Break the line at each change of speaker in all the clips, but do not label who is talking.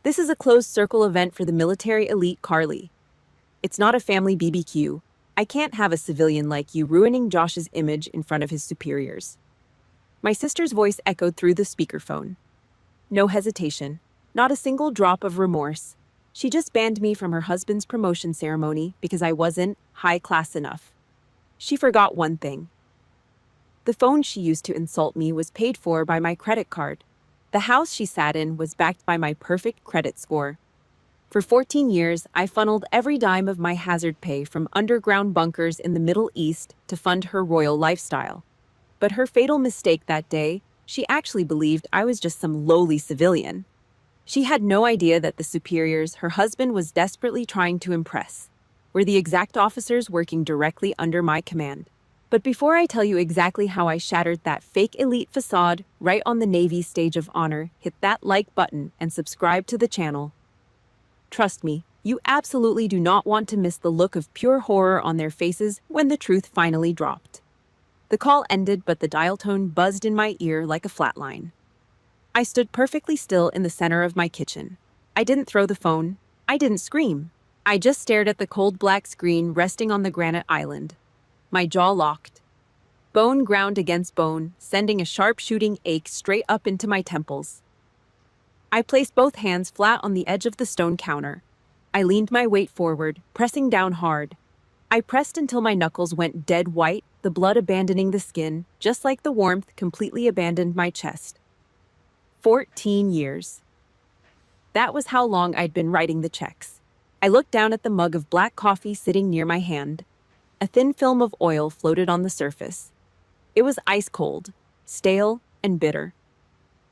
This is a closed circle event for the military elite Carly. It's not a family BBQ. I can't have a civilian like you ruining Josh's image in front of his superiors. My sister's voice echoed through the speakerphone. No hesitation, not a single drop of remorse. She just banned me from her husband's promotion ceremony because I wasn't high class enough. She forgot one thing. The phone she used to insult me was paid for by my credit card. The house she sat in was backed by my perfect credit score. For 14 years, I funneled every dime of my hazard pay from underground bunkers in the Middle East to fund her royal lifestyle. But her fatal mistake that day, she actually believed I was just some lowly civilian. She had no idea that the superiors her husband was desperately trying to impress were the exact officers working directly under my command. But before I tell you exactly how I shattered that fake elite facade right on the Navy stage of honor, hit that like button and subscribe to the channel. Trust me, you absolutely do not want to miss the look of pure horror on their faces when the truth finally dropped. The call ended, but the dial tone buzzed in my ear like a flatline. I stood perfectly still in the center of my kitchen. I didn't throw the phone. I didn't scream. I just stared at the cold black screen resting on the granite island. My jaw locked. Bone ground against bone, sending a sharp shooting ache straight up into my temples. I placed both hands flat on the edge of the stone counter. I leaned my weight forward, pressing down hard. I pressed until my knuckles went dead white, the blood abandoning the skin, just like the warmth completely abandoned my chest. 14 years. That was how long I'd been writing the checks. I looked down at the mug of black coffee sitting near my hand. A thin film of oil floated on the surface. It was ice cold, stale, and bitter.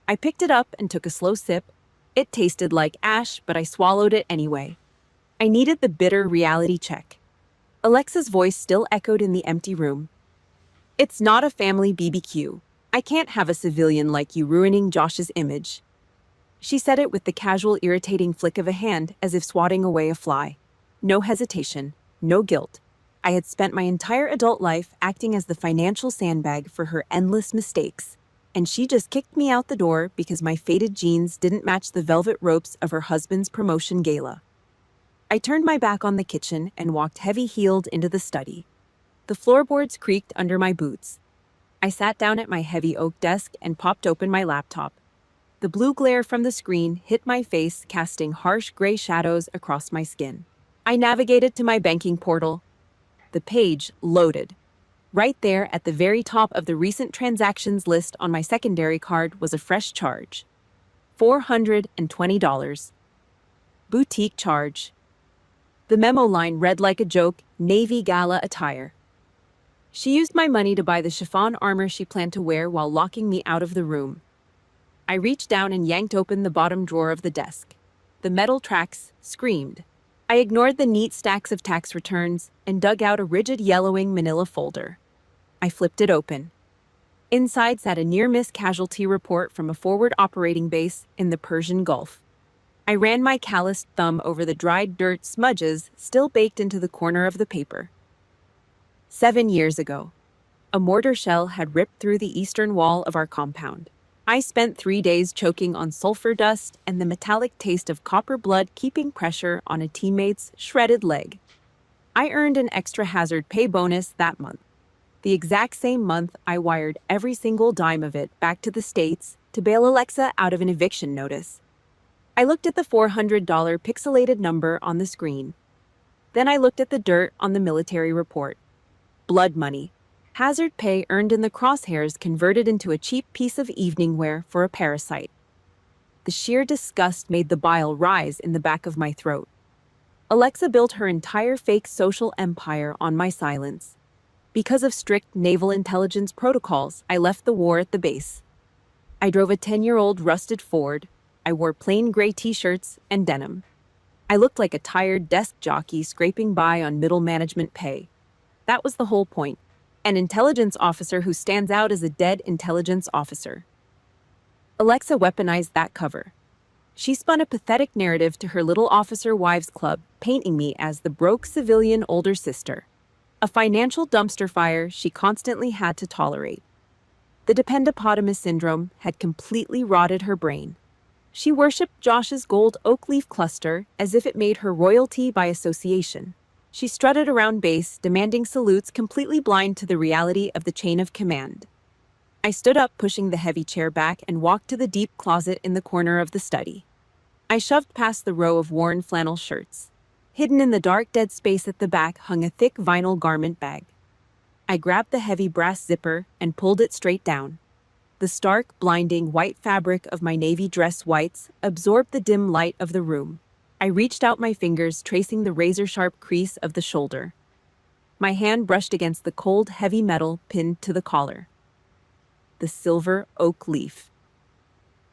I picked it up and took a slow sip. It tasted like ash, but I swallowed it anyway. I needed the bitter reality check. Alexa's voice still echoed in the empty room. It's not a family BBQ. I can't have a civilian like you ruining Josh's image. She said it with the casual, irritating flick of a hand as if swatting away a fly. No hesitation, no guilt. I had spent my entire adult life acting as the financial sandbag for her endless mistakes, and she just kicked me out the door because my faded jeans didn't match the velvet ropes of her husband's promotion gala. I turned my back on the kitchen and walked heavy-heeled into the study. The floorboards creaked under my boots. I sat down at my heavy oak desk and popped open my laptop. The blue glare from the screen hit my face, casting harsh gray shadows across my skin. I navigated to my banking portal. The page loaded. Right there at the very top of the recent transactions list on my secondary card was a fresh charge. $420. Boutique charge. The memo line read like a joke, Navy gala attire. She used my money to buy the chiffon armor she planned to wear while locking me out of the room. I reached down and yanked open the bottom drawer of the desk. The metal tracks screamed. I ignored the neat stacks of tax returns and dug out a rigid yellowing manila folder. I flipped it open. Inside sat a near-miss casualty report from a forward operating base in the Persian Gulf. I ran my calloused thumb over the dried dirt smudges still baked into the corner of the paper. 7 years ago, a mortar shell had ripped through the eastern wall of our compound. I spent 3 days choking on sulfur dust and the metallic taste of copper blood keeping pressure on a teammate's shredded leg. I earned an extra hazard pay bonus that month. The exact same month I wired every single dime of it back to the States to bail Alexa out of an eviction notice. I looked at the $400 pixelated number on the screen. Then I looked at the dirt on the military report. Blood money. Hazard pay earned in the crosshairs converted into a cheap piece of evening wear for a parasite. The sheer disgust made the bile rise in the back of my throat. Alexa built her entire fake social empire on my silence. Because of strict naval intelligence protocols, I left the war at the base. I drove a 10-year-old rusted Ford. I wore plain gray t-shirts and denim. I looked like a tired desk jockey scraping by on middle management pay. That was the whole point. An intelligence officer who stands out as a dead intelligence officer. Alexa weaponized that cover. She spun a pathetic narrative to her little officer wives club, painting me as the broke civilian older sister. A financial dumpster fire she constantly had to tolerate. The dependopotamus syndrome had completely rotted her brain. She worshipped Josh's gold oak leaf cluster as if it made her royalty by association. She strutted around base, demanding salutes, completely blind to the reality of the chain of command. I stood up, pushing the heavy chair back, and walked to the deep closet in the corner of the study. I shoved past the row of worn flannel shirts. Hidden in the dark dead space at the back hung a thick vinyl garment bag. I grabbed the heavy brass zipper and pulled it straight down. The stark, blinding white fabric of my navy dress whites absorbed the dim light of the room. I reached out my fingers, tracing the razor-sharp crease of the shoulder. My hand brushed against the cold, heavy metal pinned to the collar. The silver oak leaf.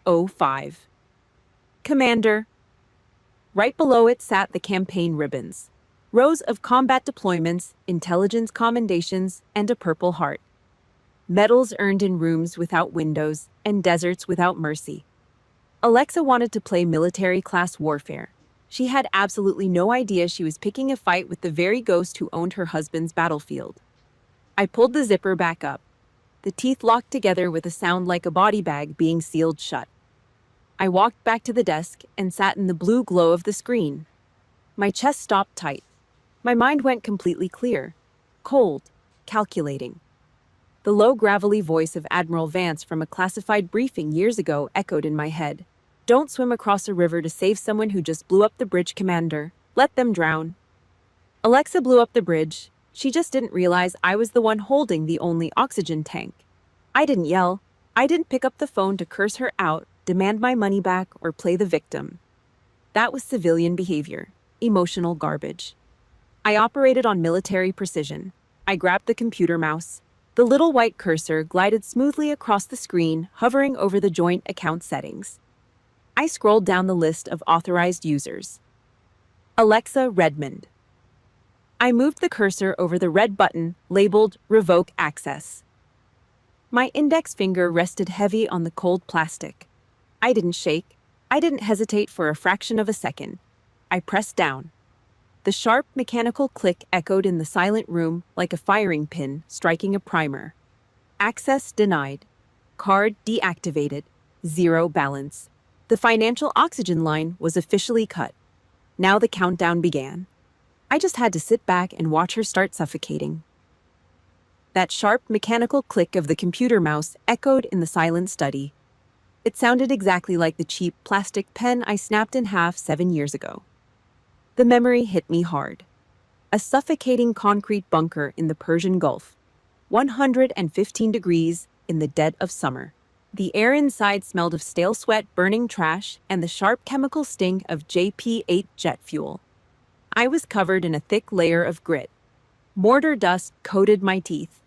O5. Commander. Right below it sat the campaign ribbons. Rows of combat deployments, intelligence commendations, and a purple heart. Medals earned in rooms without windows and deserts without mercy. Alexa wanted to play military-class warfare. She had absolutely no idea she was picking a fight with the very ghost who owned her husband's battlefield. I pulled the zipper back up. The teeth locked together with a sound like a body bag being sealed shut. I walked back to the desk and sat in the blue glow of the screen. My chest stopped tight. My mind went completely clear. Cold. Calculating. The low, gravelly voice of Admiral Vance from a classified briefing years ago echoed in my head. Don't swim across a river to save someone who just blew up the bridge, Commander. Let them drown. Alexa blew up the bridge. She just didn't realize I was the one holding the only oxygen tank. I didn't yell. I didn't pick up the phone to curse her out, demand my money back, or play the victim. That was civilian behavior. Emotional garbage. I operated on military precision. I grabbed the computer mouse. The little white cursor glided smoothly across the screen, hovering over the joint account settings. I scrolled down the list of authorized users. Alexa Redmond. I moved the cursor over the red button labeled Revoke Access. My index finger rested heavy on the cold plastic. I didn't shake. I didn't hesitate for a fraction of a second. I pressed down. The sharp, mechanical click echoed in the silent room like a firing pin striking a primer. Access denied. Card deactivated. Zero balance. The financial oxygen line was officially cut. Now the countdown began. I just had to sit back and watch her start suffocating. That sharp, mechanical click of the computer mouse echoed in the silent study. It sounded exactly like the cheap plastic pen I snapped in half 7 years ago. The memory hit me hard. A suffocating concrete bunker in the Persian Gulf. 115 degrees in the dead of summer. The air inside smelled of stale sweat, burning trash, and the sharp chemical sting of JP-8 jet fuel. I was covered in a thick layer of grit. Mortar dust coated my teeth.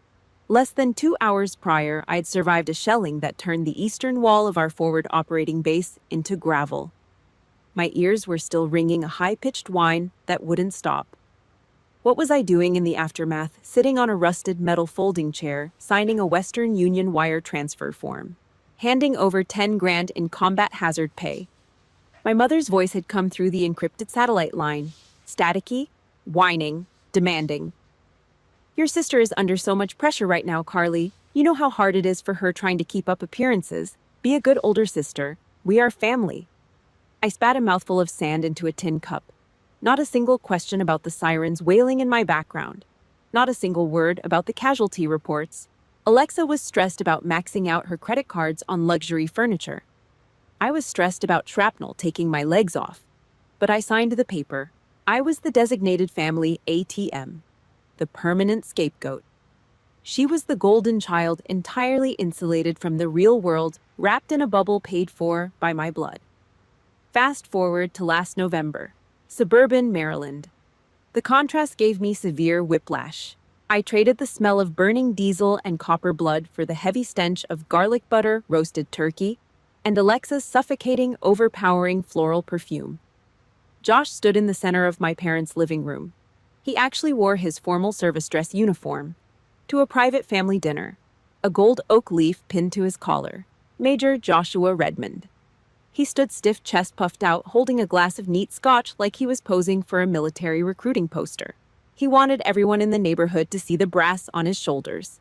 Less than 2 hours prior, I'd survived a shelling that turned the eastern wall of our forward operating base into gravel. My ears were still ringing a high-pitched whine that wouldn't stop. What was I doing in the aftermath, sitting on a rusted metal folding chair, signing a Western Union wire transfer form, handing over 10 grand in combat hazard pay? My mother's voice had come through the encrypted satellite line, staticky, whining, demanding. Your sister is under so much pressure right now, Carly. You know how hard it is for her trying to keep up appearances. Be a good older sister. We are family. I spat a mouthful of sand into a tin cup. Not a single question about the sirens wailing in my background. Not a single word about the casualty reports. Alexa was stressed about maxing out her credit cards on luxury furniture. I was stressed about shrapnel taking my legs off. But I signed the paper. I was the designated family ATM. The permanent scapegoat. She was the golden child entirely insulated from the real world, wrapped in a bubble paid for by my blood. Fast forward to last November, suburban Maryland. The contrast gave me severe whiplash. I traded the smell of burning diesel and copper blood for the heavy stench of garlic butter, roasted turkey, and Alexa's suffocating, overpowering floral perfume. Josh stood in the center of my parents' living room. He actually wore his formal service dress uniform to a private family dinner, a gold oak leaf pinned to his collar. Major Joshua Redmond. He stood stiff, chest puffed out, holding a glass of neat scotch like he was posing for a military recruiting poster. He wanted everyone in the neighborhood to see the brass on his shoulders.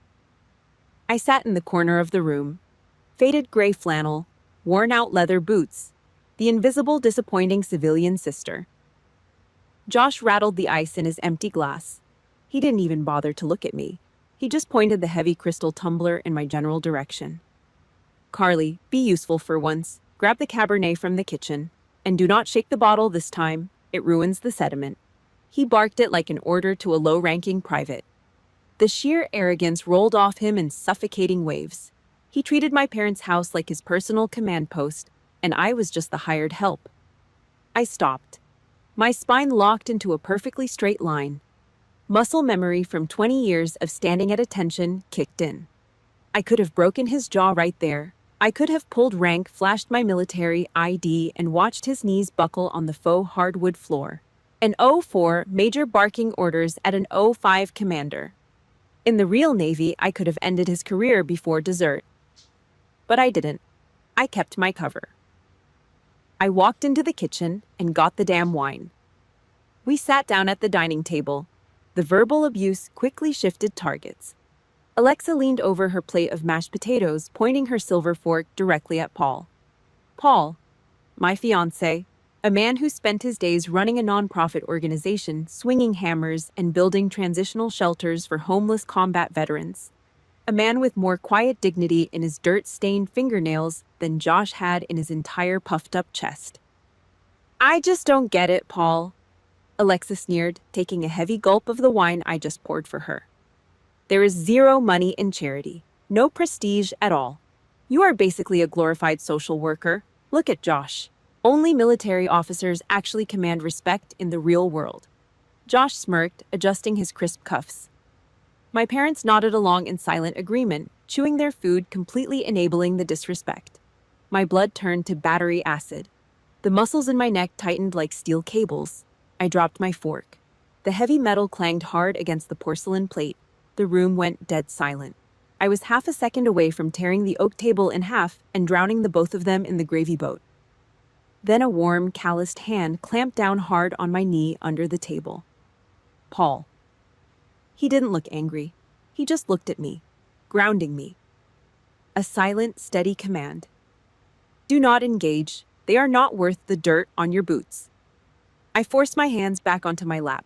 I sat in the corner of the room. Faded gray flannel, worn-out leather boots, the invisible, disappointing civilian sister. Josh rattled the ice in his empty glass. He didn't even bother to look at me. He just pointed the heavy crystal tumbler in my general direction. Carly, be useful for once. Grab the Cabernet from the kitchen. And do not shake the bottle this time. It ruins the sediment. He barked it like an order to a low-ranking private. The sheer arrogance rolled off him in suffocating waves. He treated my parents' house like his personal command post, and I was just the hired help. I stopped. My spine locked into a perfectly straight line. Muscle memory from 20 years of standing at attention kicked in. I could have broken his jaw right there. I could have pulled rank, flashed my military ID, and watched his knees buckle on the faux hardwood floor. An 04 major barking orders at an 05 commander. In the real Navy, I could have ended his career before dessert. But I didn't. I kept my cover. I walked into the kitchen and got the damn wine. We sat down at the dining table. The verbal abuse quickly shifted targets. Alexa leaned over her plate of mashed potatoes, pointing her silver fork directly at Paul. Paul, my fiancé, a man who spent his days running a nonprofit organization, swinging hammers, and building transitional shelters for homeless combat veterans. A man with more quiet dignity in his dirt-stained fingernails than Josh had in his entire puffed-up chest. I just don't get it, Paul, Alexa sneered, taking a heavy gulp of the wine I just poured for her. There is zero money in charity, no prestige at all. You are basically a glorified social worker. Look at Josh. Only military officers actually command respect in the real world. Josh smirked, adjusting his crisp cuffs. My parents nodded along in silent agreement, chewing their food, completely enabling the disrespect. My blood turned to battery acid. The muscles in my neck tightened like steel cables. I dropped my fork. The heavy metal clanged hard against the porcelain plate. The room went dead silent. I was half a second away from tearing the oak table in half and drowning the both of them in the gravy boat. Then a warm, calloused hand clamped down hard on my knee under the table. Paul. He didn't look angry. He just looked at me, grounding me. A silent, steady command. Do not engage. They are not worth the dirt on your boots. I forced my hands back onto my lap.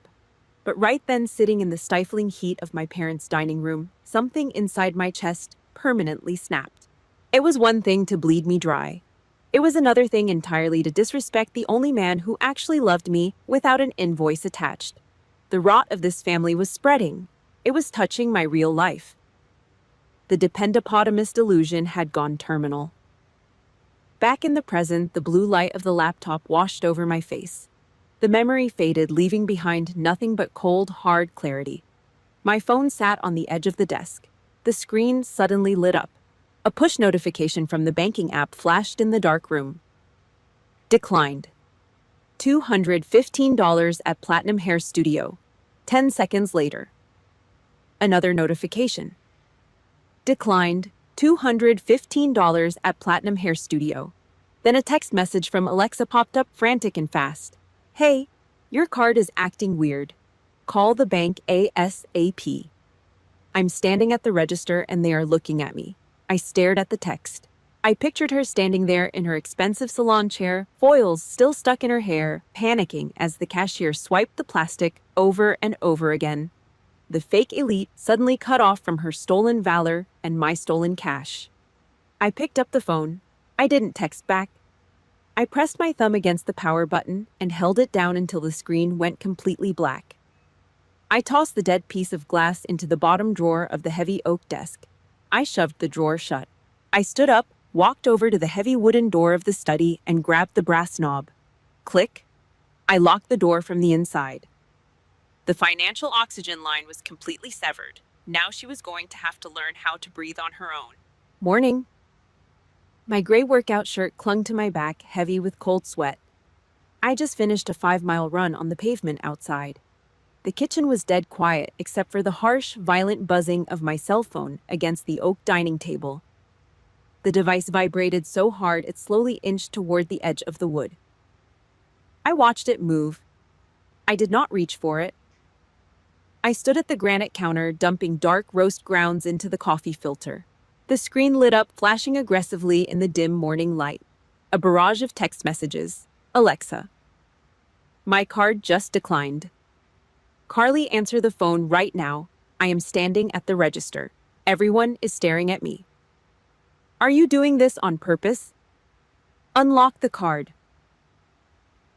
But right then, sitting in the stifling heat of my parents' dining room, something inside my chest permanently snapped. It was one thing to bleed me dry. It was another thing entirely to disrespect the only man who actually loved me without an invoice attached. The rot of this family was spreading. It was touching my real life. The dependopotamus delusion had gone terminal. Back in the present, the blue light of the laptop washed over my face. The memory faded, leaving behind nothing but cold, hard clarity. My phone sat on the edge of the desk. The screen suddenly lit up. A push notification from the banking app flashed in the dark room. Declined. $215 at Platinum Hair Studio. 10 seconds later. Another notification. Declined. $215 at Platinum Hair Studio. Then a text message from Alexa popped up, frantic and fast. Hey, your card is acting weird. Call the bank ASAP. I'm standing at the register and they are looking at me. I stared at the text. I pictured her standing there in her expensive salon chair, foils still stuck in her hair, panicking as the cashier swiped the plastic over and over again. The fake elite suddenly cut off from her stolen valor and my stolen cash. I picked up the phone. I didn't text back. I pressed my thumb against the power button and held it down until the screen went completely black. I tossed the dead piece of glass into the bottom drawer of the heavy oak desk. I shoved the drawer shut. I stood up, walked over to the heavy wooden door of the study, and grabbed the brass knob. Click. I locked the door from the inside. The financial oxygen line was completely severed. Now she was going to have to learn how to breathe on her own. Morning. My gray workout shirt clung to my back, heavy with cold sweat. I just finished a 5-mile run on the pavement outside. The kitchen was dead quiet except for the harsh, violent buzzing of my cell phone against the oak dining table. The device vibrated so hard it slowly inched toward the edge of the wood. I watched it move. I did not reach for it. I stood at the granite counter, dumping dark roast grounds into the coffee filter. The screen lit up, flashing aggressively in the dim morning light. A barrage of text messages. Alexa. My card just declined. Carly, answer the phone right now. I am standing at the register. Everyone is staring at me. Are you doing this on purpose? Unlock the card.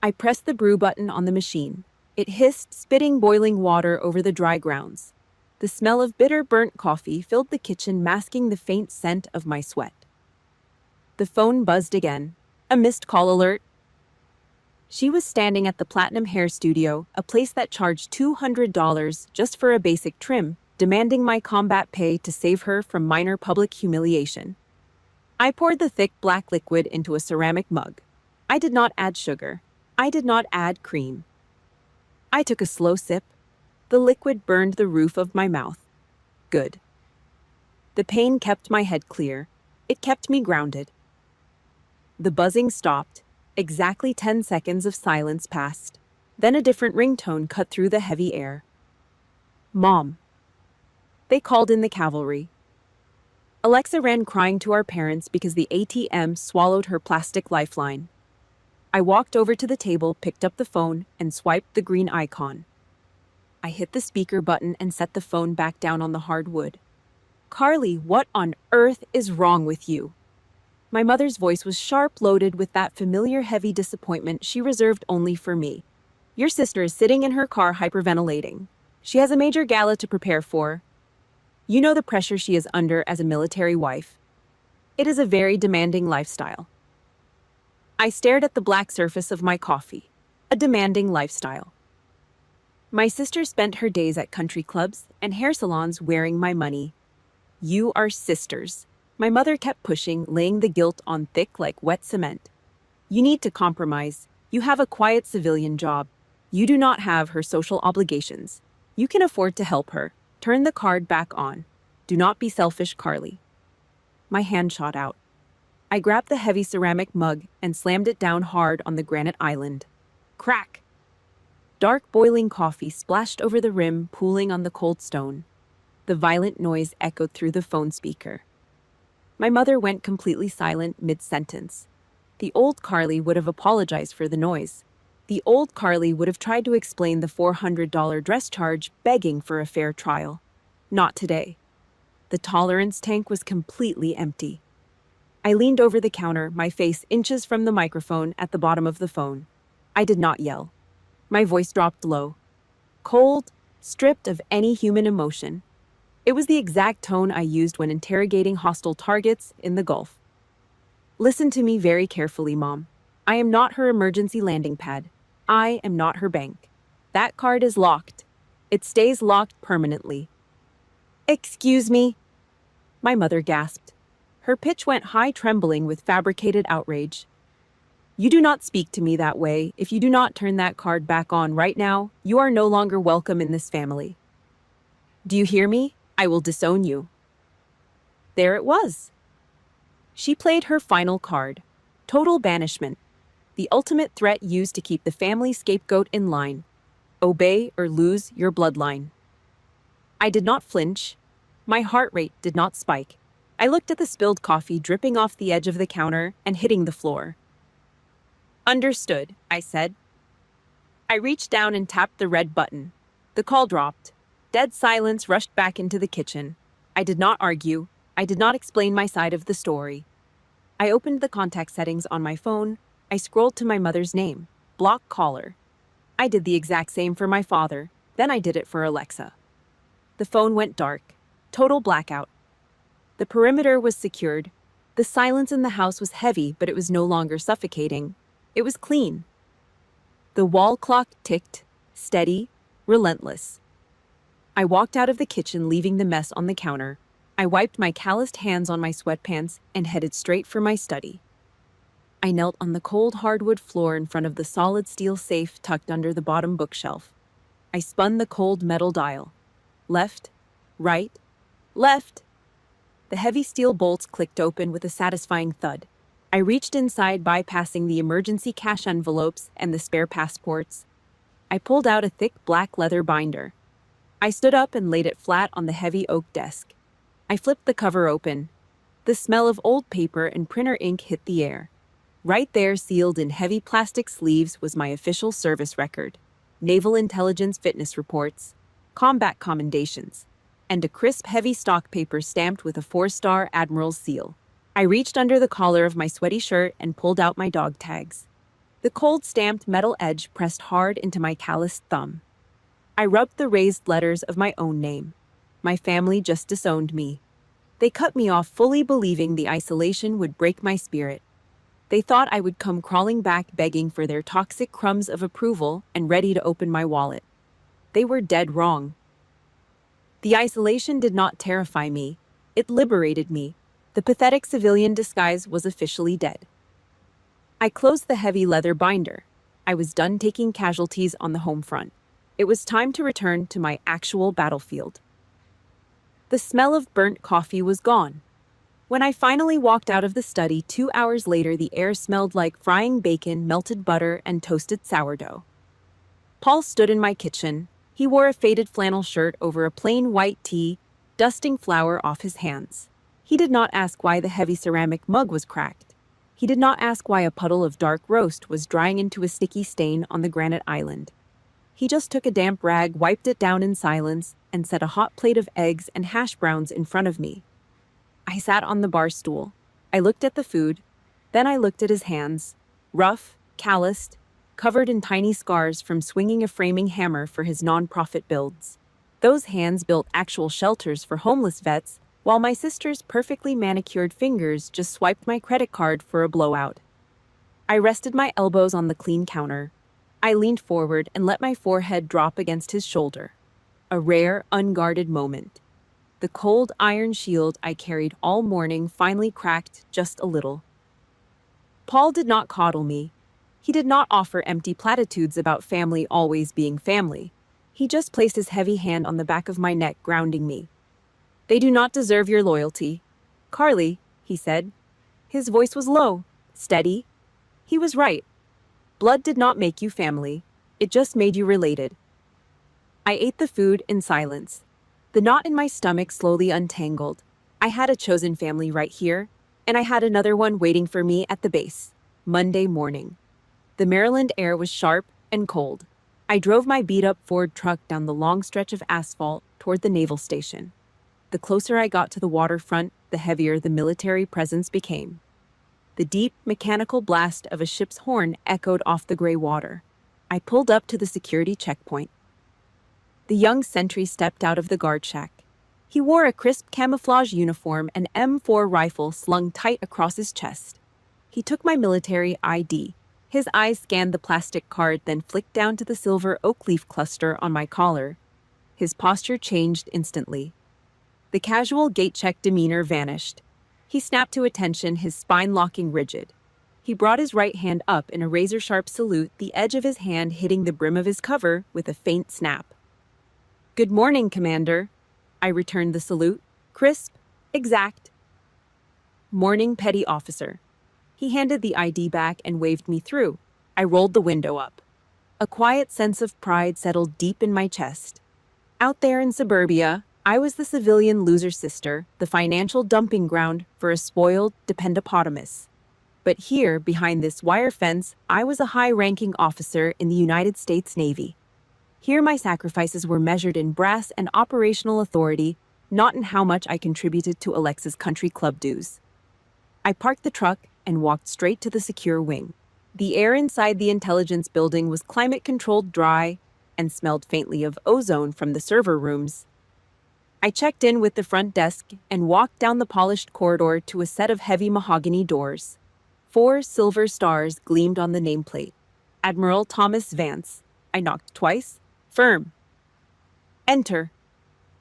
I pressed the brew button on the machine. It hissed, spitting boiling water over the dry grounds. The smell of bitter, burnt coffee filled the kitchen, masking the faint scent of my sweat. The phone buzzed again. A missed call alert. She was standing at the Platinum Hair Studio, a place that charged $200 just for a basic trim, demanding my combat pay to save her from minor public humiliation. I poured the thick black liquid into a ceramic mug. I did not add sugar. I did not add cream. I took a slow sip. The liquid burned the roof of my mouth. Good. The pain kept my head clear. It kept me grounded. The buzzing stopped. Exactly 10 seconds of silence passed. Then a different ringtone cut through the heavy air. Mom. They called in the cavalry. Alexa ran crying to our parents because the ATM swallowed her plastic lifeline. I walked over to the table, picked up the phone, and swiped the green icon. I hit the speaker button and set the phone back down on the hardwood. Carly, what on earth is wrong with you? My mother's voice was sharp, loaded with that familiar heavy disappointment she reserved only for me. Your sister is sitting in her car hyperventilating. She has a major gala to prepare for. You know the pressure she is under as a military wife. It is a very demanding lifestyle. I stared at the black surface of my coffee. A demanding lifestyle. My sister spent her days at country clubs and hair salons wearing my money. You are sisters. My mother kept pushing, laying the guilt on thick like wet cement. You need to compromise. You have a quiet civilian job. You do not have her social obligations. You can afford to help her. Turn the card back on. Do not be selfish, Carly. My hand shot out. I grabbed the heavy ceramic mug and slammed it down hard on the granite island. Crack! Dark boiling coffee splashed over the rim, pooling on the cold stone. The violent noise echoed through the phone speaker. My mother went completely silent mid-sentence. The old Carly would have apologized for the noise. The old Carly would have tried to explain the $400 dress charge, begging for a fair trial. Not today. The tolerance tank was completely empty. I leaned over the counter, my face inches from the microphone at the bottom of the phone. I did not yell. My voice dropped low. Cold, stripped of any human emotion. It was the exact tone I used when interrogating hostile targets in the Gulf. Listen to me very carefully, Mom. I am not her emergency landing pad. I am not her bank. That card is locked. It stays locked permanently. Excuse me? My mother gasped. Her pitch went high, trembling with fabricated outrage. You do not speak to me that way. If you do not turn that card back on right now, you are no longer welcome in this family. Do you hear me? I will disown you. There it was. She played her final card. Total banishment. The ultimate threat used to keep the family scapegoat in line. Obey or lose your bloodline. I did not flinch. My heart rate did not spike. I looked at the spilled coffee dripping off the edge of the counter and hitting the floor. Understood, I said. I reached down and tapped the red button. The call dropped. Dead silence rushed back into the kitchen. I did not argue. I did not explain my side of the story. I opened the contact settings on my phone. I scrolled to my mother's name. Block caller. I did the exact same for my father. Then I did it for Alexa. The phone went dark. Total blackout. The perimeter was secured. The silence in the house was heavy, but it was no longer suffocating. It was clean. The wall clock ticked, steady, relentless. I walked out of the kitchen, leaving the mess on the counter. I wiped my calloused hands on my sweatpants and headed straight for my study. I knelt on the cold hardwood floor in front of the solid steel safe tucked under the bottom bookshelf. I spun the cold metal dial. Left, right, left. The heavy steel bolts clicked open with a satisfying thud. I reached inside, bypassing the emergency cash envelopes and the spare passports. I pulled out a thick black leather binder. I stood up and laid it flat on the heavy oak desk. I flipped the cover open. The smell of old paper and printer ink hit the air. Right there, sealed in heavy plastic sleeves, was my official service record, naval intelligence fitness reports, combat commendations, and a crisp, heavy stock paper stamped with a 4-star admiral's seal. I reached under the collar of my sweaty shirt and pulled out my dog tags. The cold stamped metal edge pressed hard into my calloused thumb. I rubbed the raised letters of my own name. My family just disowned me. They cut me off, fully believing the isolation would break my spirit. They thought I would come crawling back begging for their toxic crumbs of approval and ready to open my wallet. They were dead wrong. The isolation did not terrify me. It liberated me. The pathetic civilian disguise was officially dead. I closed the heavy leather binder. I was done taking casualties on the home front. It was time to return to my actual battlefield. The smell of burnt coffee was gone. When I finally walked out of the study 2 hours later, the air smelled like frying bacon, melted butter, and toasted sourdough. Paul stood in my kitchen. He wore a faded flannel shirt over a plain white tee, dusting flour off his hands. He did not ask why the heavy ceramic mug was cracked. He did not ask why a puddle of dark roast was drying into a sticky stain on the granite island. He just took a damp rag, wiped it down in silence, and set a hot plate of eggs and hash browns in front of me. I sat on the bar stool. I looked at the food. Then I looked at his hands, rough, calloused, covered in tiny scars from swinging a framing hammer for his non-profit builds. Those hands built actual shelters for homeless vets, while my sister's perfectly manicured fingers just swiped my credit card for a blowout. I rested my elbows on the clean counter. I leaned forward and let my forehead drop against his shoulder. A rare, unguarded moment. The cold iron shield I carried all morning finally cracked just a little. Paul did not coddle me. He did not offer empty platitudes about family always being family. He just placed his heavy hand on the back of my neck, grounding me. "They do not deserve your loyalty. Carly," he said. His voice was low, steady. He was right. Blood did not make you family. It just made you related. I ate the food in silence. The knot in my stomach slowly untangled. I had a chosen family right here, and I had another one waiting for me at the base. Monday morning. The Maryland air was sharp and cold. I drove my beat-up Ford truck down the long stretch of asphalt toward the naval station. The closer I got to the waterfront, the heavier the military presence became. The deep, mechanical blast of a ship's horn echoed off the gray water. I pulled up to the security checkpoint. The young sentry stepped out of the guard shack. He wore a crisp camouflage uniform and M4 rifle slung tight across his chest. He took my military ID. His eyes scanned the plastic card, then flicked down to the silver oak leaf cluster on my collar. His posture changed instantly. The casual gate-check demeanor vanished. He snapped to attention, his spine locking rigid. He brought his right hand up in a razor-sharp salute, the edge of his hand hitting the brim of his cover with a faint snap. "Good morning, Commander." I returned the salute. Crisp, exact. "Morning, Petty Officer." He handed the ID back and waved me through. I rolled the window up. A quiet sense of pride settled deep in my chest. Out there in suburbia, I was the civilian loser sister, the financial dumping ground for a spoiled dependopotamus. But here, behind this wire fence, I was a high-ranking officer in the United States Navy. Here my sacrifices were measured in brass and operational authority, not in how much I contributed to Alexa's country club dues. I parked the truck and walked straight to the secure wing. The air inside the intelligence building was climate-controlled, dry, and smelled faintly of ozone from the server rooms. I checked in with the front desk and walked down the polished corridor to a set of heavy mahogany doors. 4 silver stars gleamed on the nameplate. Admiral Thomas Vance. I knocked twice. Firm. "Enter."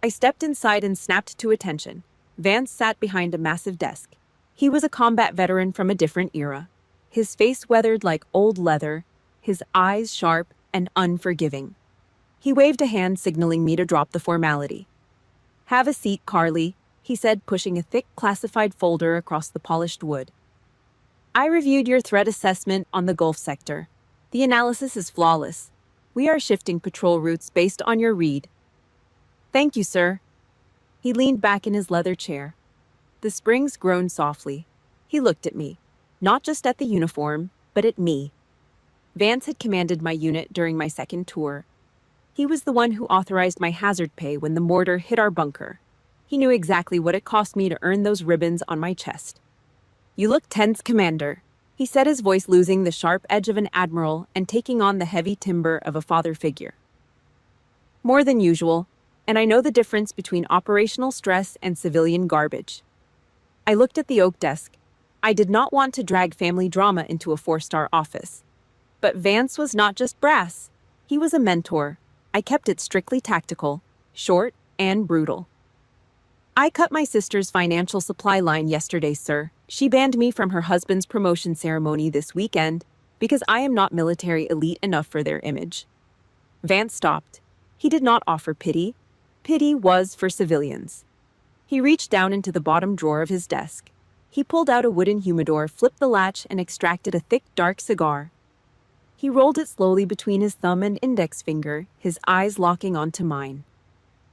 I stepped inside and snapped to attention. Vance sat behind a massive desk. He was a combat veteran from a different era. His face weathered like old leather, his eyes sharp and unforgiving. He waved a hand, signaling me to drop the formality. "Have a seat, Carly," he said, pushing a thick classified folder across the polished wood. "I reviewed your threat assessment on the Gulf sector. The analysis is flawless. We are shifting patrol routes based on your read." "Thank you, sir." He leaned back in his leather chair. The springs groaned softly. He looked at me. not just at the uniform, but at me. Vance had commanded my unit during my second tour. He was the one who authorized my hazard pay when the mortar hit our bunker. He knew exactly what it cost me to earn those ribbons on my chest. "You look tense, Commander," he said, his voice losing the sharp edge of an admiral and taking on the heavy timbre of a father figure. "More than usual, and I know the difference between operational stress and civilian garbage." I looked at the oak desk. I did not want to drag family drama into a 4-star office. But Vance was not just brass. He was a mentor. I kept it strictly tactical, short, and brutal. "I cut my sister's financial supply line yesterday, sir. She banned me from her husband's promotion ceremony this weekend because I am not military elite enough for their image." Vance stopped. He did not offer pity. Pity was for civilians. He reached down into the bottom drawer of his desk. He pulled out a wooden humidor, flipped the latch, and extracted a thick, dark cigar. He rolled it slowly between his thumb and index finger, his eyes locking onto mine.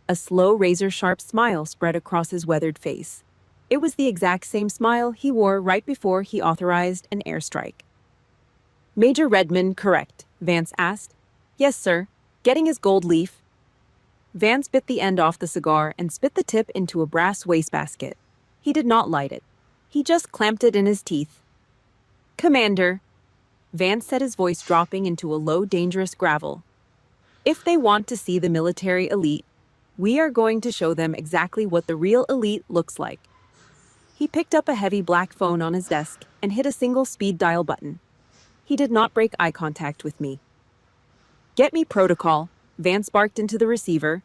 A slow, razor-sharp smile spread across his weathered face. It was the exact same smile he wore right before he authorized an airstrike. "Major Redmond, correct?" Vance asked. "Yes, sir. Getting his gold leaf." Vance bit the end off the cigar and spit the tip into a brass wastebasket. He did not light it. He just clamped it in his teeth. "Commander," Vance said, his voice dropping into a low, dangerous gravel, "if they want to see the military elite, we are going to show them exactly what the real elite looks like." He picked up a heavy black phone on his desk and hit a single speed dial button. He did not break eye contact with me. "Get me protocol," Vance barked into the receiver.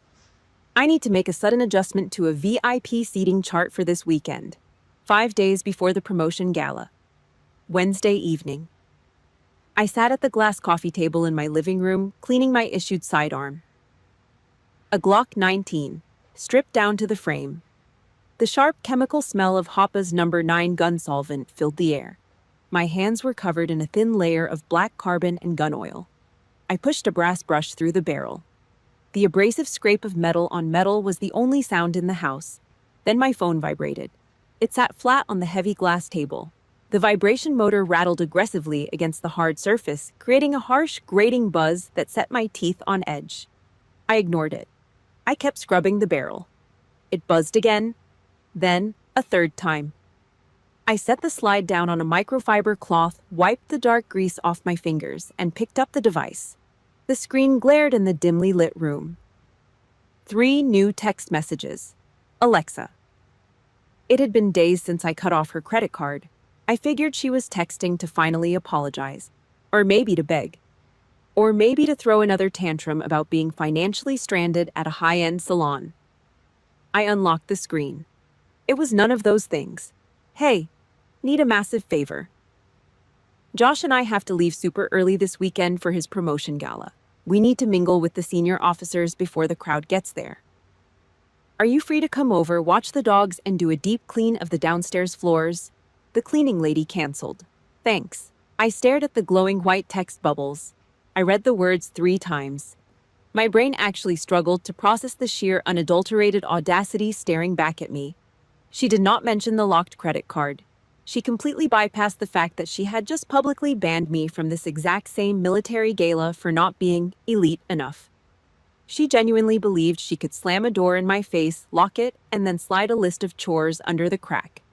"I need to make a sudden adjustment to a VIP seating chart for this weekend, 5 days before the promotion gala. Wednesday evening." I sat at the glass coffee table in my living room, cleaning my issued sidearm. A Glock 19, stripped down to the frame. The sharp chemical smell of Hoppa's No. 9 gun solvent filled the air. My hands were covered in a thin layer of black carbon and gun oil. I pushed a brass brush through the barrel. The abrasive scrape of metal on metal was the only sound in the house. Then my phone vibrated. It sat flat on the heavy glass table. The vibration motor rattled aggressively against the hard surface, creating a harsh, grating buzz that set my teeth on edge. I ignored it. I kept scrubbing the barrel. It buzzed again, then a third time. I set the slide down on a microfiber cloth, wiped the dark grease off my fingers, and picked up the device. The screen glared in the dimly lit room. 3 new text messages. Alexa. It had been days since I cut off her credit card. I figured she was texting to finally apologize, or maybe to beg, or maybe to throw another tantrum about being financially stranded at a high-end salon. I unlocked the screen. It was none of those things. "Hey, need a massive favor. Josh and I have to leave super early this weekend for his promotion gala. We need to mingle with the senior officers before the crowd gets there. Are you free to come over, watch the dogs, and do a deep clean of the downstairs floors?" The cleaning lady canceled. "Thanks." I stared at the glowing white text bubbles. I read the words 3 times. My brain actually struggled to process the sheer, unadulterated audacity staring back at me. She did not mention the locked credit card. She completely bypassed the fact that she had just publicly banned me from this exact same military gala for not being elite enough. She genuinely believed she could slam a door in my face, lock it, and then slide a list of chores under the crack.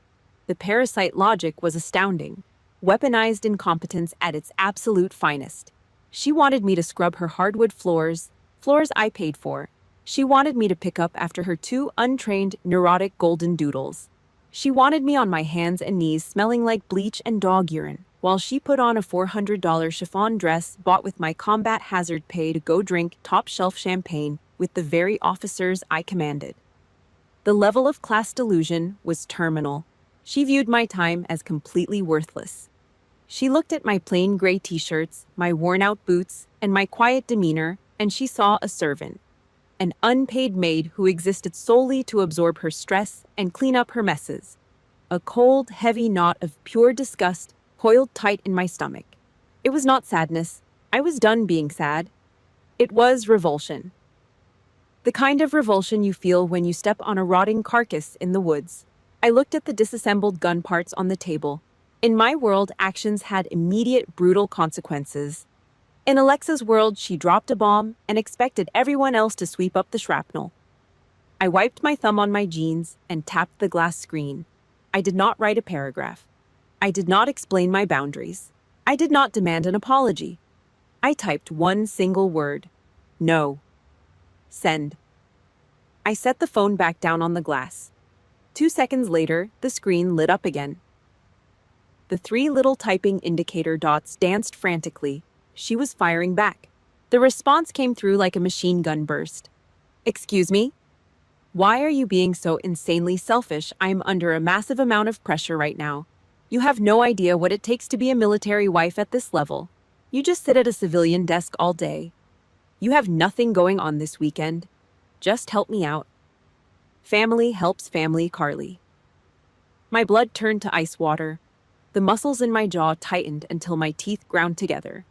The parasite logic was astounding. Weaponized incompetence at its absolute finest. She wanted me to scrub her hardwood floors I paid for. She wanted me to pick up after her 2 untrained, neurotic golden doodles. She wanted me on my hands and knees smelling like bleach and dog urine, while she put on a $400 chiffon dress bought with my combat hazard pay to go drink top-shelf champagne with the very officers I commanded. The level of class delusion was terminal. She viewed my time as completely worthless. She looked at my plain gray t-shirts, my worn-out boots, and my quiet demeanor, and she saw a servant. An unpaid maid who existed solely to absorb her stress and clean up her messes. A cold, heavy knot of pure disgust coiled tight in my stomach. It was not sadness. I was done being sad. It was revulsion. The kind of revulsion you feel when you step on a rotting carcass in the woods. I looked at the disassembled gun parts on the table. In my world, actions had immediate, brutal consequences. In Alexa's world, she dropped a bomb and expected everyone else to sweep up the shrapnel. I wiped my thumb on my jeans and tapped the glass screen. I did not write a paragraph. I did not explain my boundaries. I did not demand an apology. I typed one single word. No. Send. I set the phone back down on the glass. 2 seconds later, the screen lit up again. The 3 little typing indicator dots danced frantically. She was firing back. The response came through like a machine gun burst. Excuse me? Why are you being so insanely selfish? I am under a massive amount of pressure right now. You have no idea what it takes to be a military wife at this level. You just sit at a civilian desk all day. You have nothing going on this weekend. Just help me out. Family helps family, Carly. My blood turned to ice water. The muscles in my jaw tightened until my teeth ground together.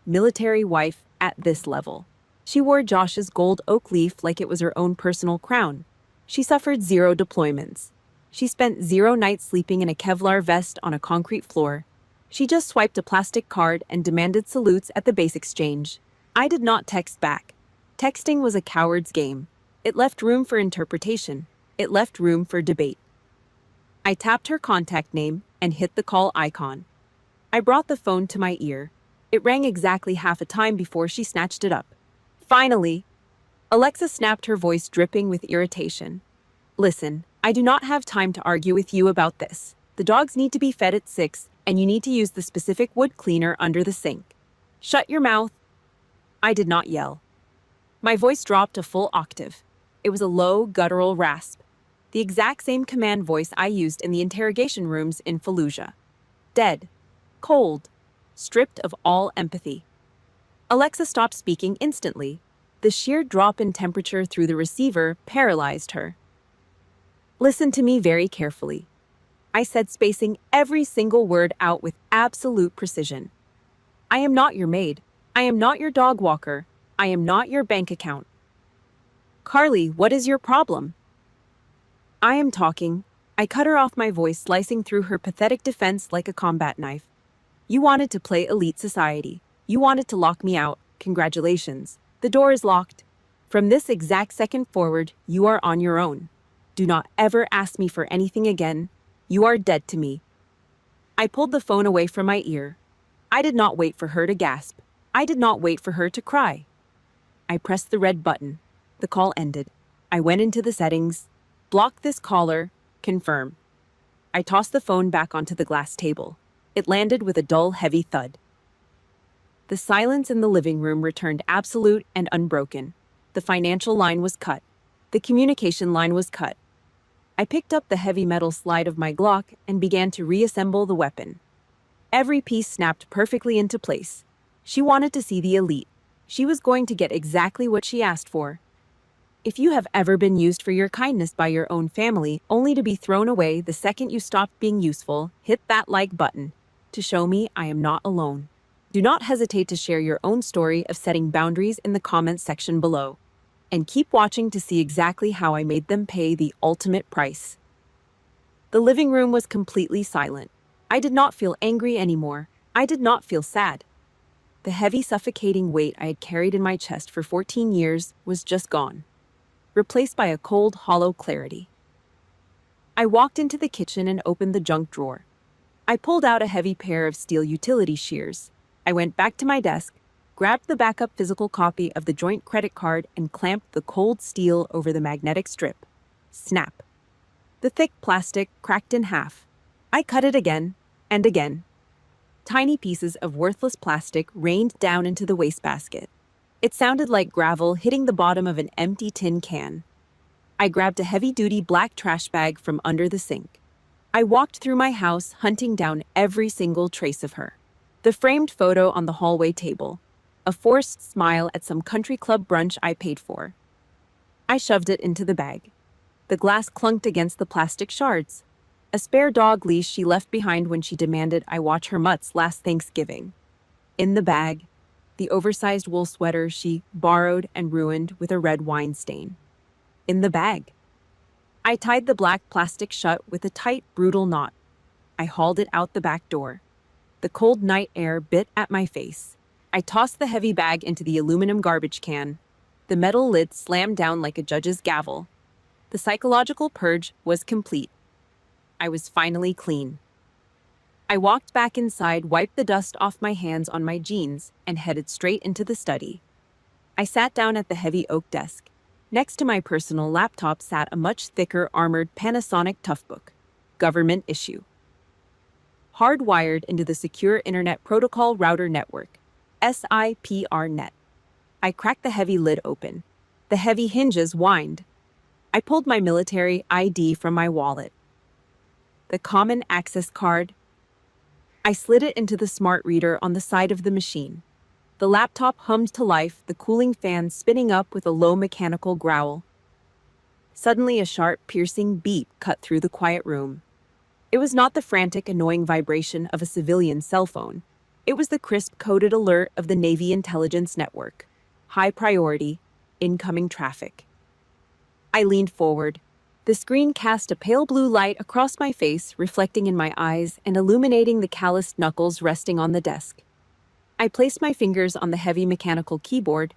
Military wife at this level. She wore Josh's gold oak leaf like it was her own personal crown. She suffered 0 deployments. She spent 0 nights sleeping in a Kevlar vest on a concrete floor. She just swiped a plastic card and demanded salutes at the base exchange. I did not text back. Texting was a coward's game. It left room for interpretation. It left room for debate. I tapped her contact name and hit the call icon. I brought the phone to my ear. It rang exactly half a time before she snatched it up. Finally! Alexa snapped, her voice dripping with irritation. Listen, I do not have time to argue with you about this. The dogs need to be fed at 6, and you need to use the specific wood cleaner under the sink. Shut your mouth. I did not yell. My voice dropped a full octave. It was a low, guttural rasp. The exact same command voice I used in the interrogation rooms in Fallujah. Dead. Cold. Stripped of all empathy. Alexa stopped speaking instantly. The sheer drop in temperature through the receiver paralyzed her. Listen to me very carefully. I said, spacing every single word out with absolute precision. I am not your maid. I am not your dog walker. I am not your bank account. Carly, what is your problem? I am talking. I cut her off, my voice slicing through her pathetic defense like a combat knife. You wanted to play elite society. You wanted to lock me out. Congratulations. The door is locked. From this exact second forward, you are on your own. Do not ever ask me for anything again. You are dead to me. I pulled the phone away from my ear. I did not wait for her to gasp. I did not wait for her to cry. I pressed the red button. The call ended. I went into the settings. Block this caller. Confirm. I tossed the phone back onto the glass table. It landed with a dull, heavy thud. The silence in the living room returned absolute and unbroken. The financial line was cut. The communication line was cut. I picked up the heavy metal slide of my Glock and began to reassemble the weapon. Every piece snapped perfectly into place. She wanted to see the elite. She was going to get exactly what she asked for. If you have ever been used for your kindness by your own family, only to be thrown away the second you stopped being useful, hit that like button to show me I am not alone. Do not hesitate to share your own story of setting boundaries in the comments section below. And keep watching to see exactly how I made them pay the ultimate price. The living room was completely silent. I did not feel angry anymore. I did not feel sad. The heavy, suffocating weight I had carried in my chest for 14 years was just gone, replaced by a cold, hollow clarity. I walked into the kitchen and opened the junk drawer. I pulled out a heavy pair of steel utility shears. I went back to my desk, grabbed the backup physical copy of the joint credit card, and clamped the cold steel over the magnetic strip. Snap. The thick plastic cracked in half. I cut it again and again. Tiny pieces of worthless plastic rained down into the wastebasket. It sounded like gravel hitting the bottom of an empty tin can. I grabbed a heavy-duty black trash bag from under the sink. I walked through my house, hunting down every single trace of her. The framed photo on the hallway table. A forced smile at some country club brunch I paid for. I shoved it into the bag. The glass clunked against the plastic shards. A spare dog leash she left behind when she demanded I watch her mutts last Thanksgiving. In the bag, the oversized wool sweater she borrowed and ruined with a red wine stain. In the bag. I tied the black plastic shut with a tight, brutal knot. I hauled it out the back door. The cold night air bit at my face. I tossed the heavy bag into the aluminum garbage can. The metal lid slammed down like a judge's gavel. The psychological purge was complete. I was finally clean. I walked back inside, wiped the dust off my hands on my jeans, and headed straight into the study. I sat down at the heavy oak desk. Next to my personal laptop sat a much thicker armored Panasonic Toughbook, government issue. Hardwired into the Secure Internet Protocol Router Network, SIPRnet. I cracked the heavy lid open. The heavy hinges whined. I pulled my military ID from my wallet. The common access card. I slid it into the smart reader on the side of the machine. The laptop hummed to life, the cooling fan spinning up with a low mechanical growl. Suddenly, a sharp, piercing beep cut through the quiet room. It was not the frantic, annoying vibration of a civilian cell phone. It was the crisp, coded alert of the Navy Intelligence Network. High priority, incoming traffic. I leaned forward. The screen cast a pale blue light across my face, reflecting in my eyes and illuminating the calloused knuckles resting on the desk. I placed my fingers on the heavy mechanical keyboard.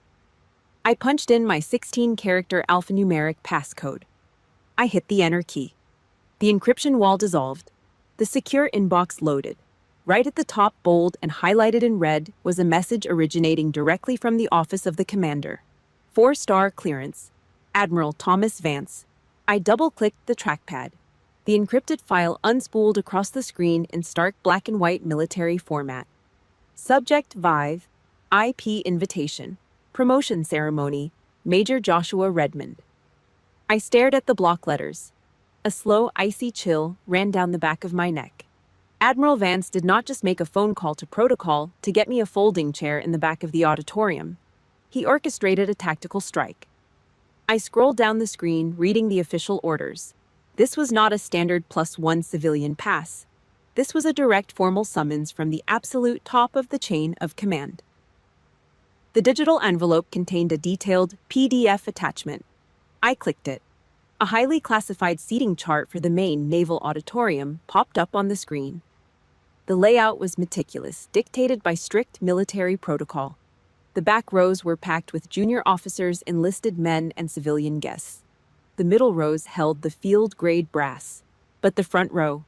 I punched in my 16-character alphanumeric passcode. I hit the enter key. The encryption wall dissolved. The secure inbox loaded. Right at the top, bold and highlighted in red, was a message originating directly from the office of the commander. 4-star clearance. Admiral Thomas Vance. I double-clicked the trackpad. The encrypted file unspooled across the screen in stark black and white military format. Subject Vive, IP invitation, promotion ceremony, Major Joshua Redmond. I stared at the block letters. A slow, icy chill ran down the back of my neck. Admiral Vance did not just make a phone call to protocol to get me a folding chair in the back of the auditorium. He orchestrated a tactical strike. I scrolled down the screen, reading the official orders. This was not a standard +1 civilian pass. This was a direct formal summons from the absolute top of the chain of command. The digital envelope contained a detailed PDF attachment. I clicked it. A highly classified seating chart for the main naval auditorium popped up on the screen. The layout was meticulous, dictated by strict military protocol. The back rows were packed with junior officers, enlisted men, and civilian guests. The middle rows held the field-grade brass. But the front row,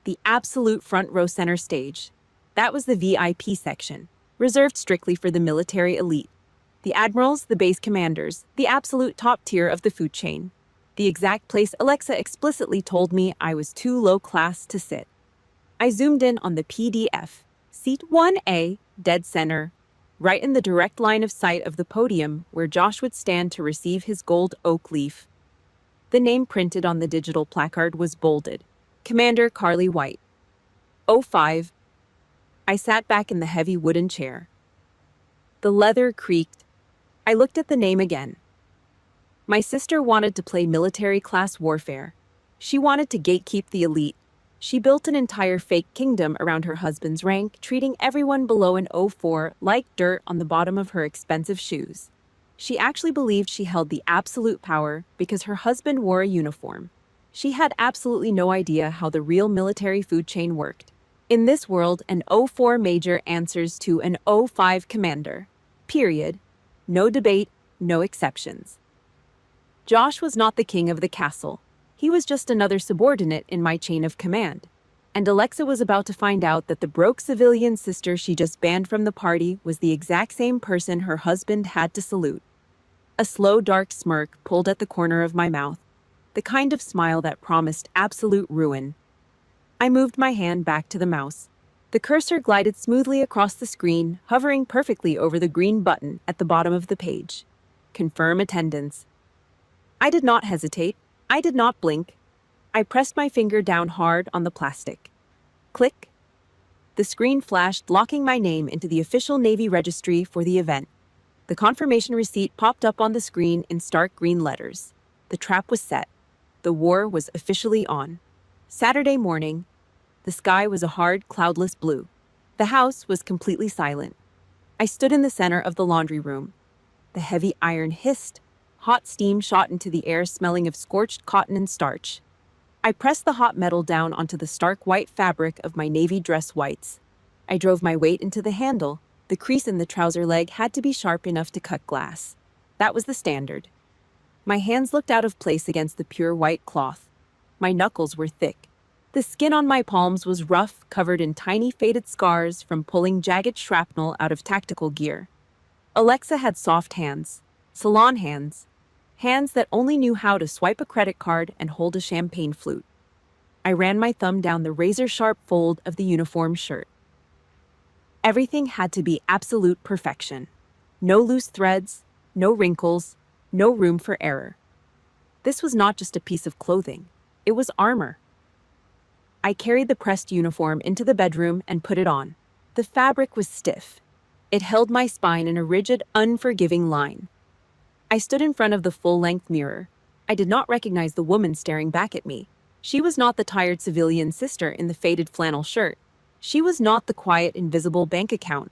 the absolute front row center stage, that was the VIP section, reserved strictly for the military elite. The admirals, the base commanders, the absolute top tier of the food chain. The exact place Alexa explicitly told me I was too low class to sit. I zoomed in on the PDF. Seat 1A, dead center, right in the direct line of sight of the podium where Josh would stand to receive his gold oak leaf. The name printed on the digital placard was bolded. Commander Carly White. 05. I sat back in the heavy wooden chair. The leather creaked. I looked at the name again. My sister wanted to play military-class warfare. She wanted to gatekeep the elite. She built an entire fake kingdom around her husband's rank, treating everyone below an 04 like dirt on the bottom of her expensive shoes. She actually believed she held the absolute power because her husband wore a uniform. She had absolutely no idea how the real military food chain worked. In this world, an 04 major answers to an 05 commander. Period. No debate, no exceptions. Josh was not the king of the castle. He was just another subordinate in my chain of command. And Alexa was about to find out that the broke civilian sister she just banned from the party was the exact same person her husband had to salute. A slow, dark smirk pulled at the corner of my mouth, the kind of smile that promised absolute ruin. I moved my hand back to the mouse. The cursor glided smoothly across the screen, hovering perfectly over the green button at the bottom of the page. Confirm attendance. I did not hesitate. I did not blink. I pressed my finger down hard on the plastic. Click. The screen flashed, locking my name into the official Navy registry for the event. The confirmation receipt popped up on the screen in stark green letters. The trap was set. The war was officially on. Saturday morning. The sky was a hard, cloudless blue. The house was completely silent. I stood in the center of the laundry room. The heavy iron hissed. Hot steam shot into the air, smelling of scorched cotton and starch. I pressed the hot metal down onto the stark white fabric of my navy dress whites. I drove my weight into the handle. The crease in the trouser leg had to be sharp enough to cut glass. That was the standard. My hands looked out of place against the pure white cloth. My knuckles were thick. The skin on my palms was rough, covered in tiny faded scars from pulling jagged shrapnel out of tactical gear. Alexa had soft hands, salon hands, hands that only knew how to swipe a credit card and hold a champagne flute. I ran my thumb down the razor-sharp fold of the uniform shirt. Everything had to be absolute perfection. No loose threads, no wrinkles, no room for error. This was not just a piece of clothing. It was armor. I carried the pressed uniform into the bedroom and put it on. The fabric was stiff. It held my spine in a rigid, unforgiving line. I stood in front of the full-length mirror. I did not recognize the woman staring back at me. She was not the tired civilian sister in the faded flannel shirt. She was not the quiet, invisible bank account.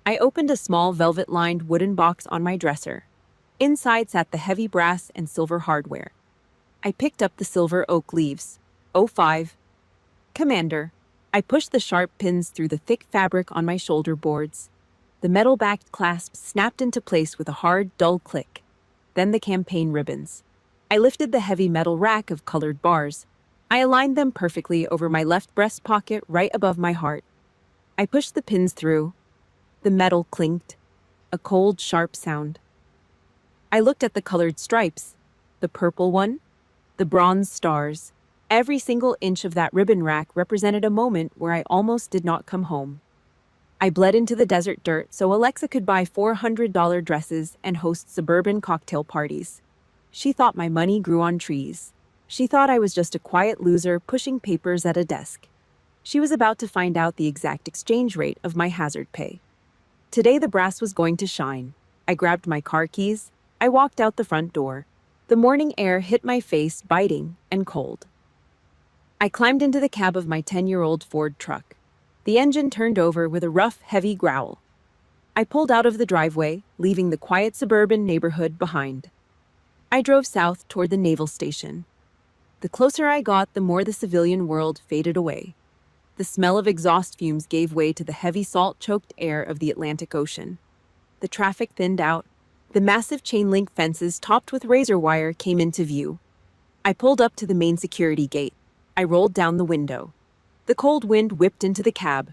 I opened a small velvet-lined wooden box on my dresser. Inside sat the heavy brass and silver hardware. I picked up the silver oak leaves. '05. Commander. I pushed the sharp pins through the thick fabric on my shoulder boards. The metal-backed clasp snapped into place with a hard, dull click. Then the campaign ribbons. I lifted the heavy metal rack of colored bars. I aligned them perfectly over my left breast pocket right above my heart. I pushed the pins through. The metal clinked. A cold, sharp sound. I looked at the colored stripes. The purple one, the bronze stars. Every single inch of that ribbon rack represented a moment where I almost did not come home. I bled into the desert dirt so Alexa could buy $400 dresses and host suburban cocktail parties. She thought my money grew on trees. She thought I was just a quiet loser pushing papers at a desk. She was about to find out the exact exchange rate of my hazard pay. Today the brass was going to shine. I grabbed my car keys. I walked out the front door. The morning air hit my face, biting and cold. I climbed into the cab of my 10-year-old Ford truck. The engine turned over with a rough, heavy growl. I pulled out of the driveway, leaving the quiet suburban neighborhood behind. I drove south toward the naval station. The closer I got, the more the civilian world faded away. The smell of exhaust fumes gave way to the heavy salt-choked air of the Atlantic Ocean. The traffic thinned out. The massive chain-link fences topped with razor wire came into view. I pulled up to the main security gate. I rolled down the window. The cold wind whipped into the cab.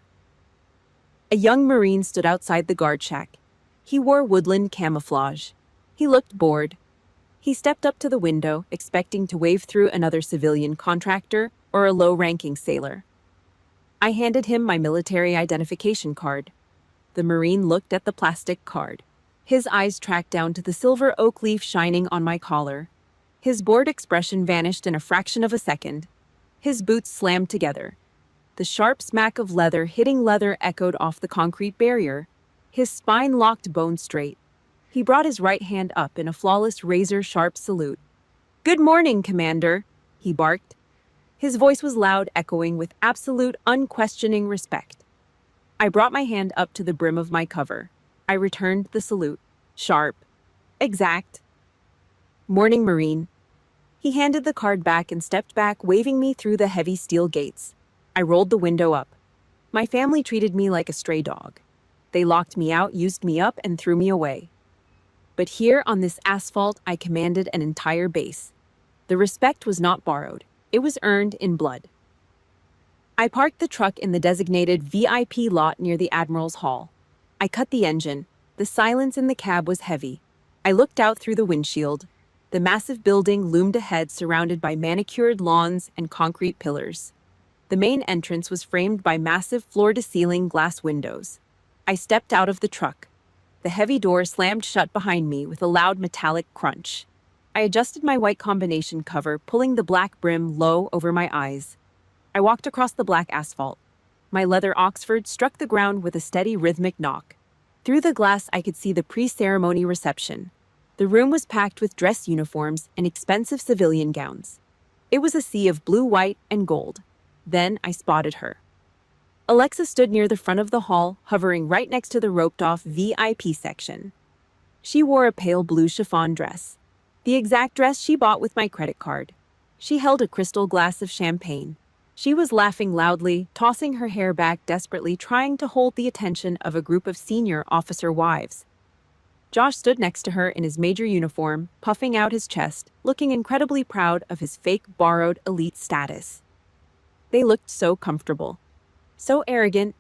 A young Marine stood outside the guard shack. He wore woodland camouflage. He looked bored. He stepped up to the window, expecting to wave through another civilian contractor or a low-ranking sailor. I handed him my military identification card. The Marine looked at the plastic card. His eyes tracked down to the silver oak leaf shining on my collar. His bored expression vanished in a fraction of a second. His boots slammed together. The sharp smack of leather hitting leather echoed off the concrete barrier. His spine locked bone straight. He brought his right hand up in a flawless razor-sharp salute. "Good morning, Commander," he barked. His voice was loud, echoing with absolute, unquestioning respect. I brought my hand up to the brim of my cover. I returned the salute. Sharp. Exact. "Morning, Marine." He handed the card back and stepped back, waving me through the heavy steel gates. I rolled the window up. My family treated me like a stray dog. They locked me out, used me up, and threw me away. But here on this asphalt, I commanded an entire base. The respect was not borrowed. It was earned in blood. I parked the truck in the designated VIP lot near the Admiral's Hall. I cut the engine. The silence in the cab was heavy. I looked out through the windshield. The massive building loomed ahead, surrounded by manicured lawns and concrete pillars. The main entrance was framed by massive floor-to-ceiling glass windows. I stepped out of the truck. The heavy door slammed shut behind me with a loud metallic crunch. I adjusted my white combination cover, pulling the black brim low over my eyes. I walked across the black asphalt. My leather Oxford struck the ground with a steady rhythmic knock. Through the glass, I could see the pre-ceremony reception. The room was packed with dress uniforms and expensive civilian gowns. It was a sea of blue, white, and gold. Then I spotted her. Alexa stood near the front of the hall, hovering right next to the roped-off VIP section. She wore a pale blue chiffon dress, the exact dress she bought with my credit card. She held a crystal glass of champagne. She was laughing loudly, tossing her hair back desperately, trying to hold the attention of a group of senior officer wives. Josh stood next to her in his major uniform, puffing out his chest, looking incredibly proud of his fake borrowed elite status. They looked so comfortable, so arrogant,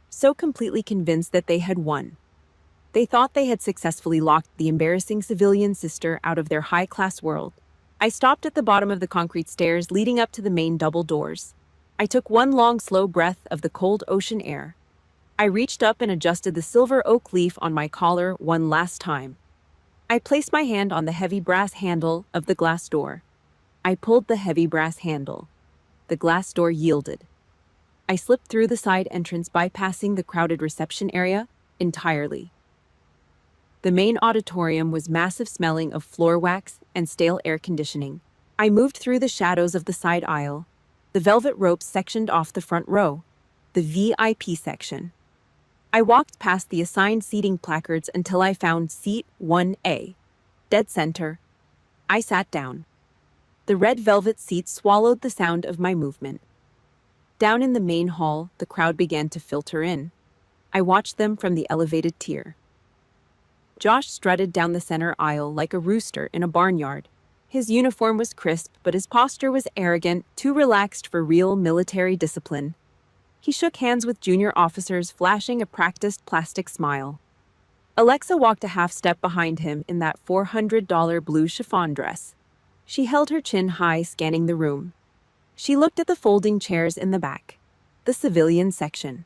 so completely convinced that they had won. They thought they had successfully locked the embarrassing civilian sister out of their high-class world. I stopped at the bottom of the concrete stairs leading up to the main double doors. I took one long, slow breath of the cold ocean air. I reached up and adjusted the silver oak leaf on my collar one last time. I placed my hand on the heavy brass handle of the glass door. I pulled the heavy brass handle. The glass door yielded. I slipped through the side entrance, bypassing the crowded reception area entirely. The main auditorium was massive, smelling of floor wax and stale air conditioning. I moved through the shadows of the side aisle. The velvet ropes sectioned off the front row, the VIP section. I walked past the assigned seating placards until I found seat 1A, dead center. I sat down. The red velvet seat swallowed the sound of my movement. Down in the main hall, the crowd began to filter in. I watched them from the elevated tier. Josh strutted down the center aisle like a rooster in a barnyard. His uniform was crisp, but his posture was arrogant, too relaxed for real military discipline. He shook hands with junior officers, flashing a practiced plastic smile. Alexa walked a half step behind him in that $400 blue chiffon dress. She held her chin high, scanning the room. She looked at the folding chairs in the back, the civilian section.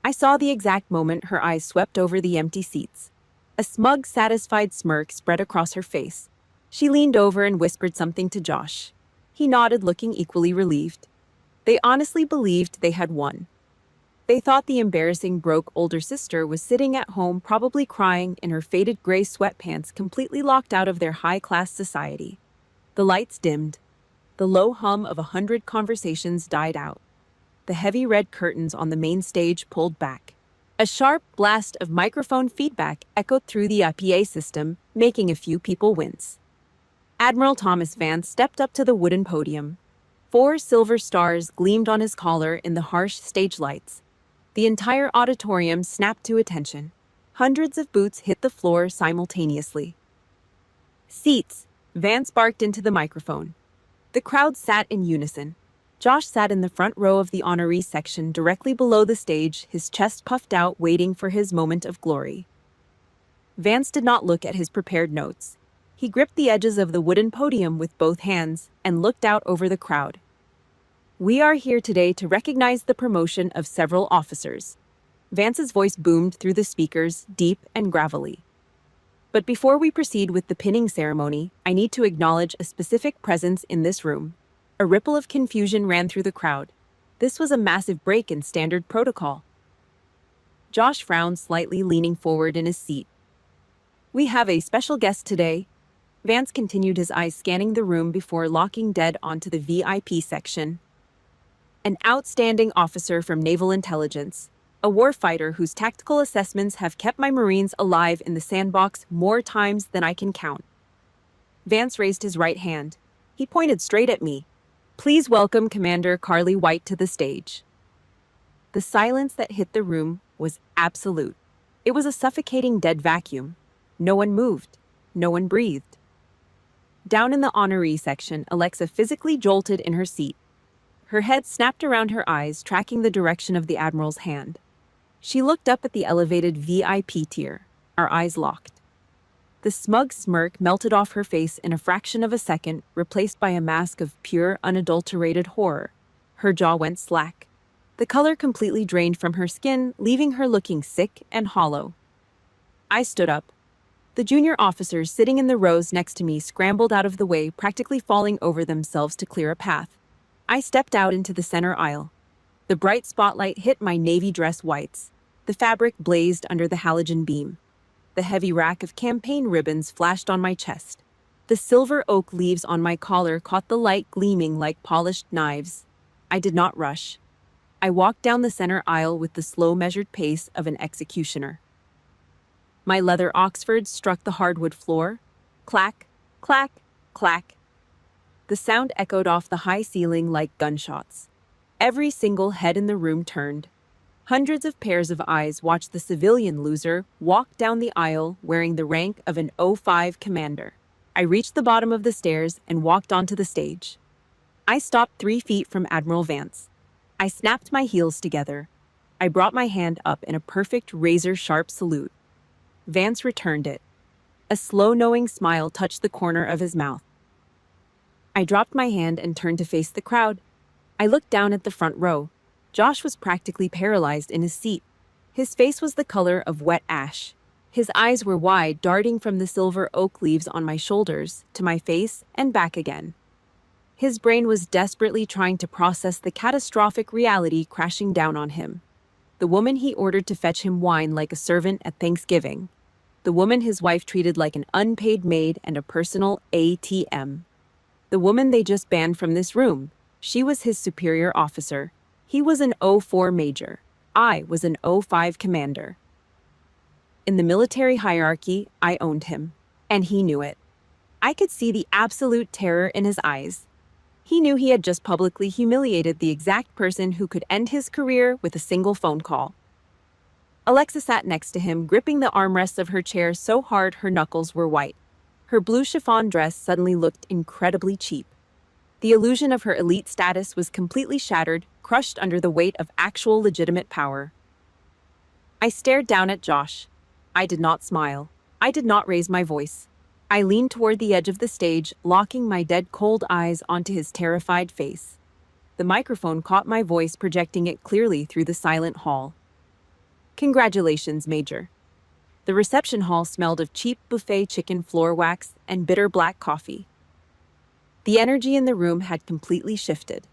I saw the exact moment her eyes swept over the empty seats. A smug, satisfied smirk spread across her face. She leaned over and whispered something to Josh. He nodded, looking equally relieved. They honestly believed they had won. They thought the embarrassing broke older sister was sitting at home, probably crying in her faded gray sweatpants, completely locked out of their high-class society. The lights dimmed. The low hum of 100 conversations died out. The heavy red curtains on the main stage pulled back. A sharp blast of microphone feedback echoed through the PA system, making a few people wince. Admiral Thomas Vance stepped up to the wooden podium. 4 silver stars gleamed on his collar in the harsh stage lights. The entire auditorium snapped to attention. Hundreds of boots hit the floor simultaneously. "Seats!" Vance barked into the microphone. The crowd sat in unison. Josh sat in the front row of the honoree section, directly below the stage, his chest puffed out, waiting for his moment of glory. Vance did not look at his prepared notes. He gripped the edges of the wooden podium with both hands and looked out over the crowd. "We are here today to recognize the promotion of several officers." Vance's voice boomed through the speakers, deep and gravelly. "But before we proceed with the pinning ceremony, I need to acknowledge a specific presence in this room." A ripple of confusion ran through the crowd. This was a massive break in standard protocol. Josh frowned slightly, leaning forward in his seat. "We have a special guest today." Vance continued, his eyes scanning the room before locking dead onto the VIP section. "An outstanding officer from Naval Intelligence, a warfighter whose tactical assessments have kept my Marines alive in the sandbox more times than I can count." Vance raised his right hand. He pointed straight at me. "Please welcome Commander Carly White to the stage." The silence that hit the room was absolute. It was a suffocating dead vacuum. No one moved. No one breathed. Down in the honoree section, Alexa physically jolted in her seat. Her head snapped around her eyes, tracking the direction of the Admiral's hand. She looked up at the elevated VIP tier, our eyes locked. The smug smirk melted off her face in a fraction of a second, replaced by a mask of pure, unadulterated horror. Her jaw went slack. The color completely drained from her skin, leaving her looking sick and hollow. I stood up. The junior officers sitting in the rows next to me scrambled out of the way, practically falling over themselves to clear a path. I stepped out into the center aisle. The bright spotlight hit my navy dress whites. The fabric blazed under the halogen beam. The heavy rack of campaign ribbons flashed on my chest. The silver oak leaves on my collar caught the light, gleaming like polished knives. I did not rush. I walked down the center aisle with the slow, measured pace of an executioner. My leather Oxfords struck the hardwood floor. Clack, clack, clack. The sound echoed off the high ceiling like gunshots. Every single head in the room turned. Hundreds of pairs of eyes watched the civilian loser walk down the aisle wearing the rank of an O5 commander. I reached the bottom of the stairs and walked onto the stage. I stopped 3 feet from Admiral Vance. I snapped my heels together. I brought my hand up in a perfect razor-sharp salute. Vance returned it. A slow, knowing smile touched the corner of his mouth. I dropped my hand and turned to face the crowd. I looked down at the front row. Josh was practically paralyzed in his seat. His face was the color of wet ash. His eyes were wide, darting from the silver oak leaves on my shoulders to my face and back again. His brain was desperately trying to process the catastrophic reality crashing down on him. The woman he ordered to fetch him wine like a servant at Thanksgiving. The woman his wife treated like an unpaid maid and a personal ATM. The woman they just banned from this room. She was his superior officer. He was an O4 major. I was an O5 commander. In the military hierarchy, I owned him, and he knew it. I could see the absolute terror in his eyes. He knew he had just publicly humiliated the exact person who could end his career with a single phone call. Alexa sat next to him, gripping the armrests of her chair so hard her knuckles were white. Her blue chiffon dress suddenly looked incredibly cheap. The illusion of her elite status was completely shattered, crushed under the weight of actual legitimate power. I stared down at Josh. I did not smile. I did not raise my voice. I leaned toward the edge of the stage, locking my dead cold eyes onto his terrified face. The microphone caught my voice, projecting it clearly through the silent hall. Congratulations, Major. The reception hall smelled of cheap buffet chicken floor wax and bitter black coffee. The energy in the room had completely shifted.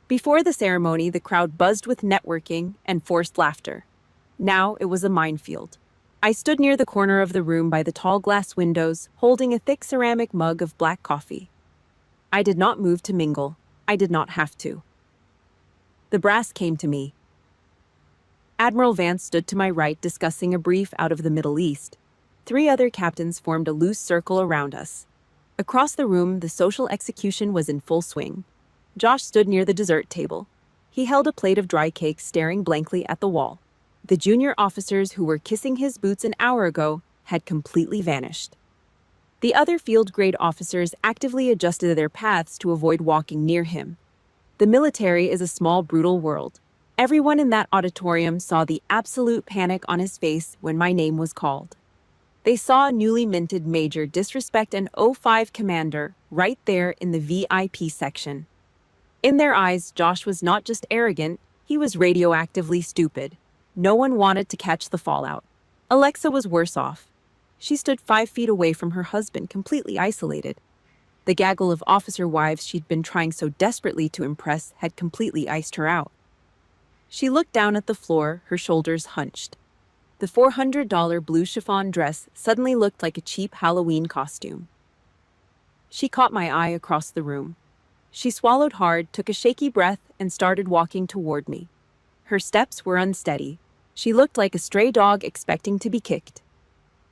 Before the ceremony, the crowd buzzed with networking and forced laughter. Now it was a minefield. I stood near the corner of the room by the tall glass windows, holding a thick ceramic mug of black coffee. I did not move to mingle. I did not have to. The brass came to me. Admiral Vance stood to my right, discussing a brief out of the Middle East. 3 other captains formed a loose circle around us. Across the room, the social execution was in full swing. Josh stood near the dessert table. He held a plate of dry cakes, staring blankly at the wall. The junior officers who were kissing his boots an hour ago had completely vanished. The other field-grade officers actively adjusted their paths to avoid walking near him. The military is a small, brutal world. Everyone in that auditorium saw the absolute panic on his face when my name was called. They saw a newly minted major disrespect an O5 commander right there in the VIP section. In their eyes, Josh was not just arrogant, he was radioactively stupid. No one wanted to catch the fallout. Alexa was worse off. She stood 5 feet away from her husband, completely isolated. The gaggle of officer wives she'd been trying so desperately to impress had completely iced her out. She looked down at the floor, her shoulders hunched. The $400 blue chiffon dress suddenly looked like a cheap Halloween costume. She caught my eye across the room. She swallowed hard, took a shaky breath, and started walking toward me. Her steps were unsteady. She looked like a stray dog expecting to be kicked.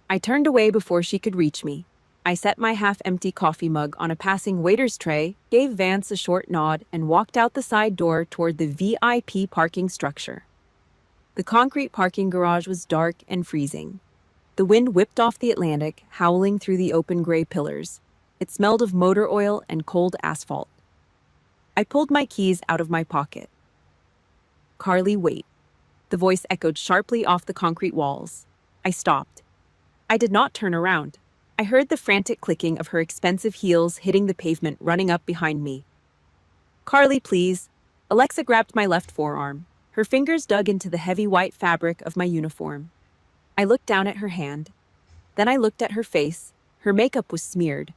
I turned away before she could reach me. I set my half-empty coffee mug on a passing waiter's tray, gave Vance a short nod, and walked out the side door toward the VIP parking structure. The concrete parking garage was dark and freezing. The wind whipped off the Atlantic, howling through the open gray pillars. It smelled of motor oil and cold asphalt. I pulled my keys out of my pocket. "Carly, wait." The voice echoed sharply off the concrete walls. I stopped. I did not turn around. I heard the frantic clicking of her expensive heels hitting the pavement running up behind me. "Carly, please." Alexa grabbed my left forearm. Her fingers dug into the heavy white fabric of my uniform. I looked down at her hand. Then I looked at her face. Her makeup was smeared.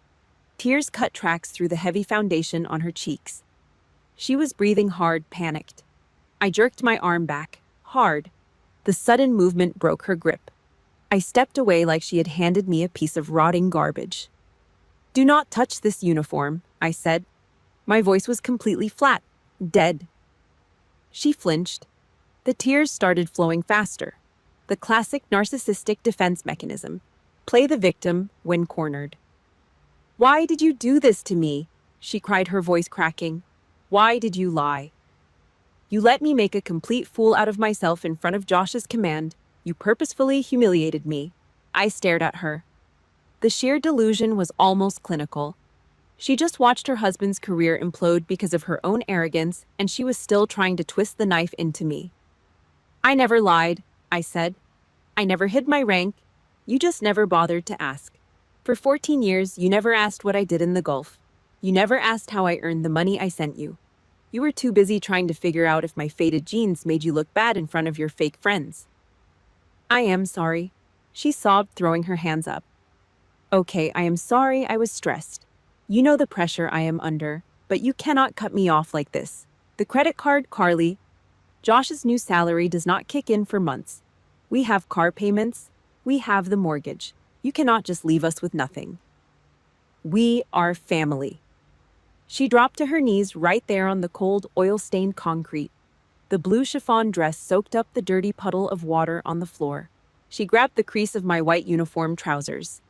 Tears cut tracks through the heavy foundation on her cheeks. She was breathing hard, panicked. I jerked my arm back, hard. The sudden movement broke her grip. I stepped away like she had handed me a piece of rotting garbage. "Do not touch this uniform," I said. My voice was completely flat, dead. She flinched. The tears started flowing faster. The classic narcissistic defense mechanism. Play the victim when cornered. "Why did you do this to me?" she cried, her voice cracking. Why did you lie? You let me make a complete fool out of myself in front of Josh's command. You purposefully humiliated me. I stared at her. The sheer delusion was almost clinical. She just watched her husband's career implode because of her own arrogance, and she was still trying to twist the knife into me. I never lied, I said. I never hid my rank. You just never bothered to ask. For 14 years, you never asked what I did in the Gulf. You never asked how I earned the money I sent you. You were too busy trying to figure out if my faded jeans made you look bad in front of your fake friends. I am sorry, she sobbed, throwing her hands up. Okay, I am sorry I was stressed. You know the pressure I am under, but you cannot cut me off like this. The credit card, Carly. Josh's new salary does not kick in for months. We have car payments. We have the mortgage. You cannot just leave us with nothing. We are family. She dropped to her knees right there on the cold, oil-stained concrete. The blue chiffon dress soaked up the dirty puddle of water on the floor. She grabbed the crease of my white uniform trousers.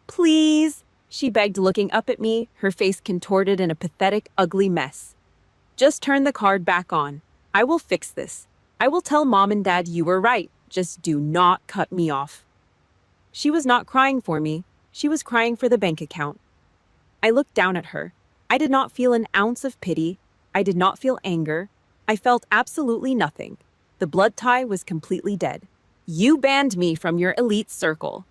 Please, she begged, looking up at me, her face contorted in a pathetic, ugly mess. Just turn the card back on. I will fix this. I will tell Mom and Dad you were right. Just do not cut me off. She was not crying for me. She was crying for the bank account. I looked down at her. I did not feel an ounce of pity. I did not feel anger. I felt absolutely nothing. The blood tie was completely dead. You banned me from your elite circle,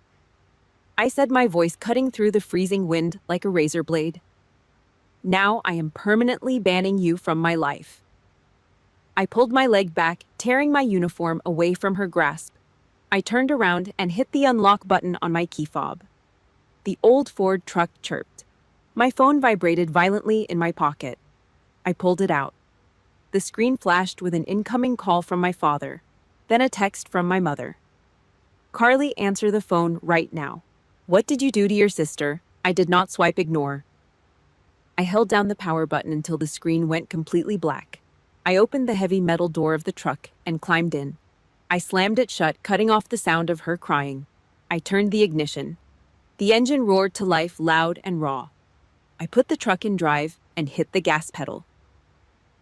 I said, my voice cutting through the freezing wind like a razor blade. Now I am permanently banning you from my life. I pulled my leg back, tearing my uniform away from her grasp. I turned around and hit the unlock button on my key fob. The old Ford truck chirped. My phone vibrated violently in my pocket. I pulled it out. The screen flashed with an incoming call from my father, then a text from my mother. Carly, answer the phone right now. What did you do to your sister? I did not swipe ignore. I held down the power button until the screen went completely black. I opened the heavy metal door of the truck and climbed in. I slammed it shut, cutting off the sound of her crying. I turned the ignition. The engine roared to life, loud and raw. I put the truck in drive and hit the gas pedal.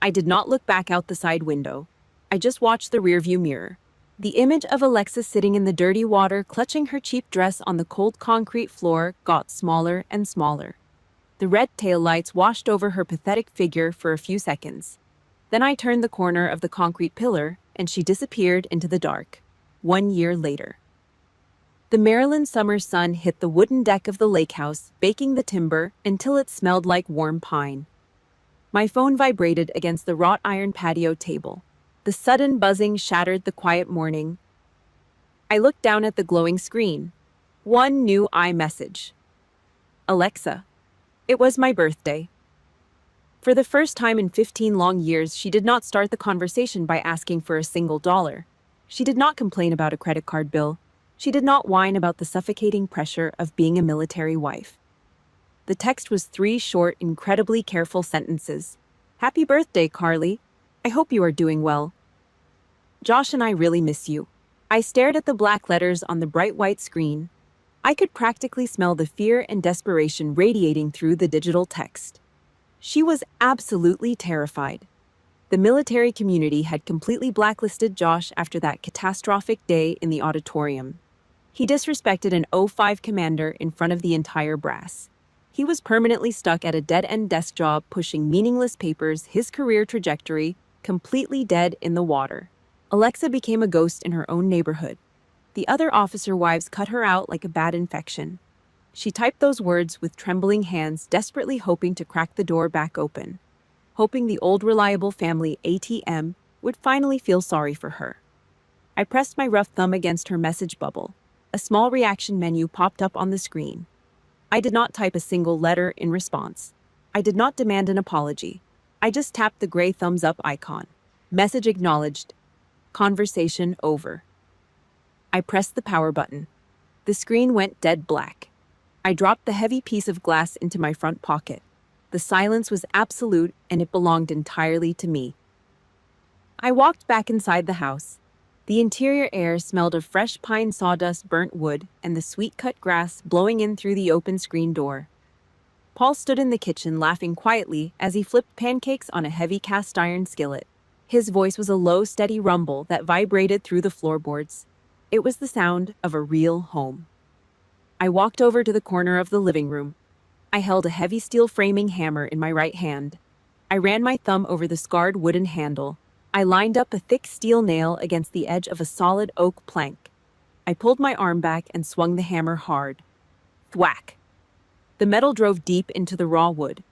I did not look back out the side window. I just watched the rearview mirror. The image of Alexa sitting in the dirty water, clutching her cheap dress on the cold concrete floor, got smaller and smaller. The red taillights washed over her pathetic figure for a few seconds. Then I turned the corner of the concrete pillar, and she disappeared into the dark. 1 year later. The Maryland summer sun hit the wooden deck of the lake house, baking the timber until it smelled like warm pine. My phone vibrated against the wrought iron patio table. The sudden buzzing shattered the quiet morning. I looked down at the glowing screen. One new iMessage. Alexa. It was my birthday. For the first time in 15 long years, she did not start the conversation by asking for a single dollar. She did not complain about a credit card bill. She did not whine about the suffocating pressure of being a military wife. The text was 3 short, incredibly careful sentences. Happy birthday, Carly. I hope you are doing well. Josh and I really miss you. I stared at the black letters on the bright white screen. I could practically smell the fear and desperation radiating through the digital text. She was absolutely terrified. The military community had completely blacklisted Josh after that catastrophic day in the auditorium. He disrespected an O5 commander in front of the entire brass. He was permanently stuck at a dead-end desk job pushing meaningless papers, his career trajectory completely dead in the water. Alexa became a ghost in her own neighborhood. The other officer wives cut her out like a bad infection. She typed those words with trembling hands, desperately hoping to crack the door back open, hoping the old reliable family ATM would finally feel sorry for her. I pressed my rough thumb against her message bubble. A small reaction menu popped up on the screen. I did not type a single letter in response. I did not demand an apology. I just tapped the gray thumbs up icon. Message acknowledged. Conversation over. I pressed the power button. The screen went dead black. I dropped the heavy piece of glass into my front pocket. The silence was absolute, and it belonged entirely to me. I walked back inside the house. The interior air smelled of fresh pine sawdust, burnt wood, and the sweet-cut grass blowing in through the open screen door. Paul stood in the kitchen laughing quietly as he flipped pancakes on a heavy cast iron skillet. His voice was a low, steady rumble that vibrated through the floorboards. It was the sound of a real home. I walked over to the corner of the living room. I held a heavy steel framing hammer in my right hand. I ran my thumb over the scarred wooden handle. I lined up a thick steel nail against the edge of a solid oak plank. I pulled my arm back and swung the hammer hard. Thwack! The metal drove deep into the raw wood.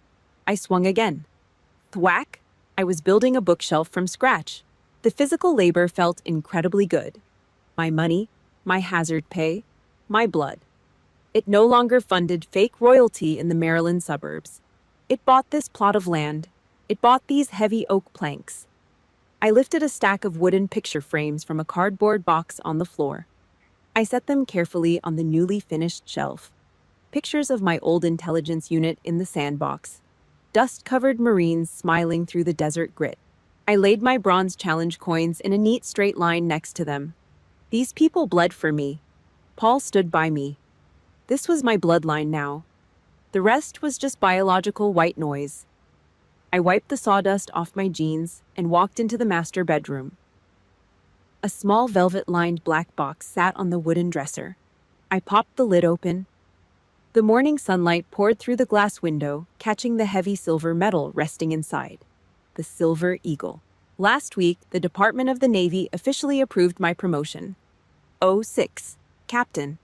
I swung again. Thwack! I was building a bookshelf from scratch. The physical labor felt incredibly good. My money, my hazard pay, my blood. It no longer funded fake royalty in the Maryland suburbs. It bought this plot of land. It bought these heavy oak planks. I lifted a stack of wooden picture frames from a cardboard box on the floor. I set them carefully on the newly finished shelf. Pictures of my old intelligence unit in the sandbox. Dust-covered Marines smiling through the desert grit. I laid my bronze challenge coins in a neat straight line next to them. These people bled for me. Paul stood by me. This was my bloodline now. The rest was just biological white noise. I wiped the sawdust off my jeans and walked into the master bedroom. A small velvet-lined black box sat on the wooden dresser. I popped the lid open. The morning sunlight poured through the glass window, catching the heavy silver metal resting inside. The Silver Eagle. Last week, the Department of the Navy officially approved my promotion. 06. Captain.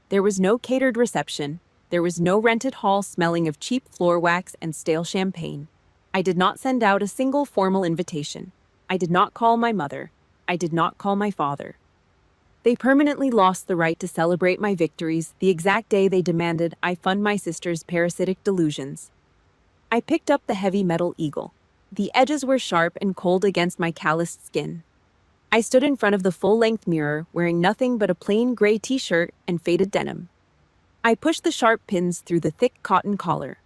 There was no catered reception. There was no rented hall smelling of cheap floor wax and stale champagne. I did not send out a single formal invitation. I did not call my mother. I did not call my father. They permanently lost the right to celebrate my victories the exact day they demanded I fund my sister's parasitic delusions. I picked up the heavy metal eagle. The edges were sharp and cold against my calloused skin. I stood in front of the full-length mirror, wearing nothing but a plain gray t-shirt and faded denim. I pushed the sharp pins through the thick cotton collar.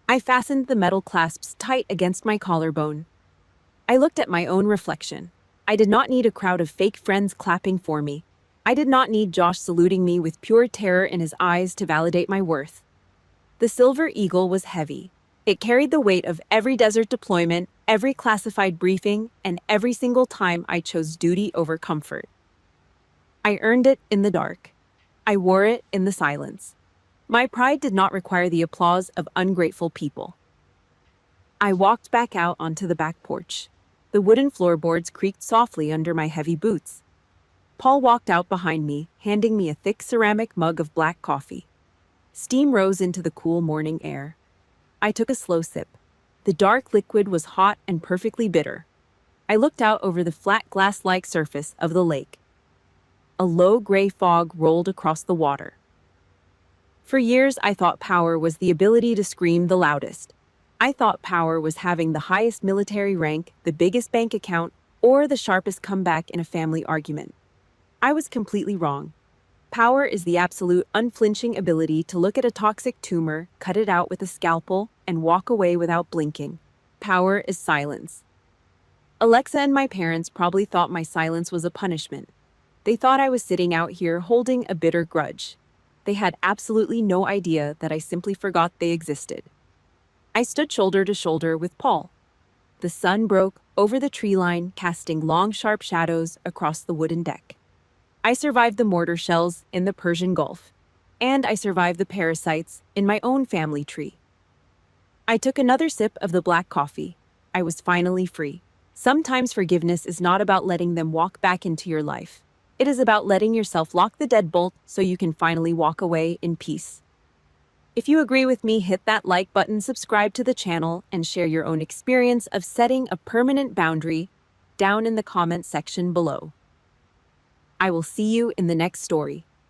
I fastened the metal clasps tight against my collarbone. I looked at my own reflection. I did not need a crowd of fake friends clapping for me. I did not need Josh saluting me with pure terror in his eyes to validate my worth. The Silver Eagle was heavy. It carried the weight of every desert deployment, every classified briefing, and every single time I chose duty over comfort. I earned it in the dark. I wore it in the silence. My pride did not require the applause of ungrateful people. I walked back out onto the back porch. The wooden floorboards creaked softly under my heavy boots. Paul walked out behind me, handing me a thick ceramic mug of black coffee. Steam rose into the cool morning air. I took a slow sip. The dark liquid was hot and perfectly bitter. I looked out over the flat glass-like surface of the lake. A low gray fog rolled across the water. For years, I thought power was the ability to scream the loudest. I thought power was having the highest military rank, the biggest bank account, or the sharpest comeback in a family argument. I was completely wrong. Power is the absolute unflinching ability to look at a toxic tumor, cut it out with a scalpel, and walk away without blinking. Power is silence. Alexa and my parents probably thought my silence was a punishment. They thought I was sitting out here holding a bitter grudge. They had absolutely no idea that I simply forgot they existed. I stood shoulder to shoulder with Paul. The sun broke over the tree line, casting long, sharp shadows across the wooden deck. I survived the mortar shells in the Persian Gulf, and I survived the parasites in my own family tree. I took another sip of the black coffee. I was finally free. Sometimes forgiveness is not about letting them walk back into your life. It is about letting yourself lock the deadbolt so you can finally walk away in peace. If you agree with me, hit that like button, subscribe to the channel, and share your own experience of setting a permanent boundary down in the comment section below. I will see you in the next story.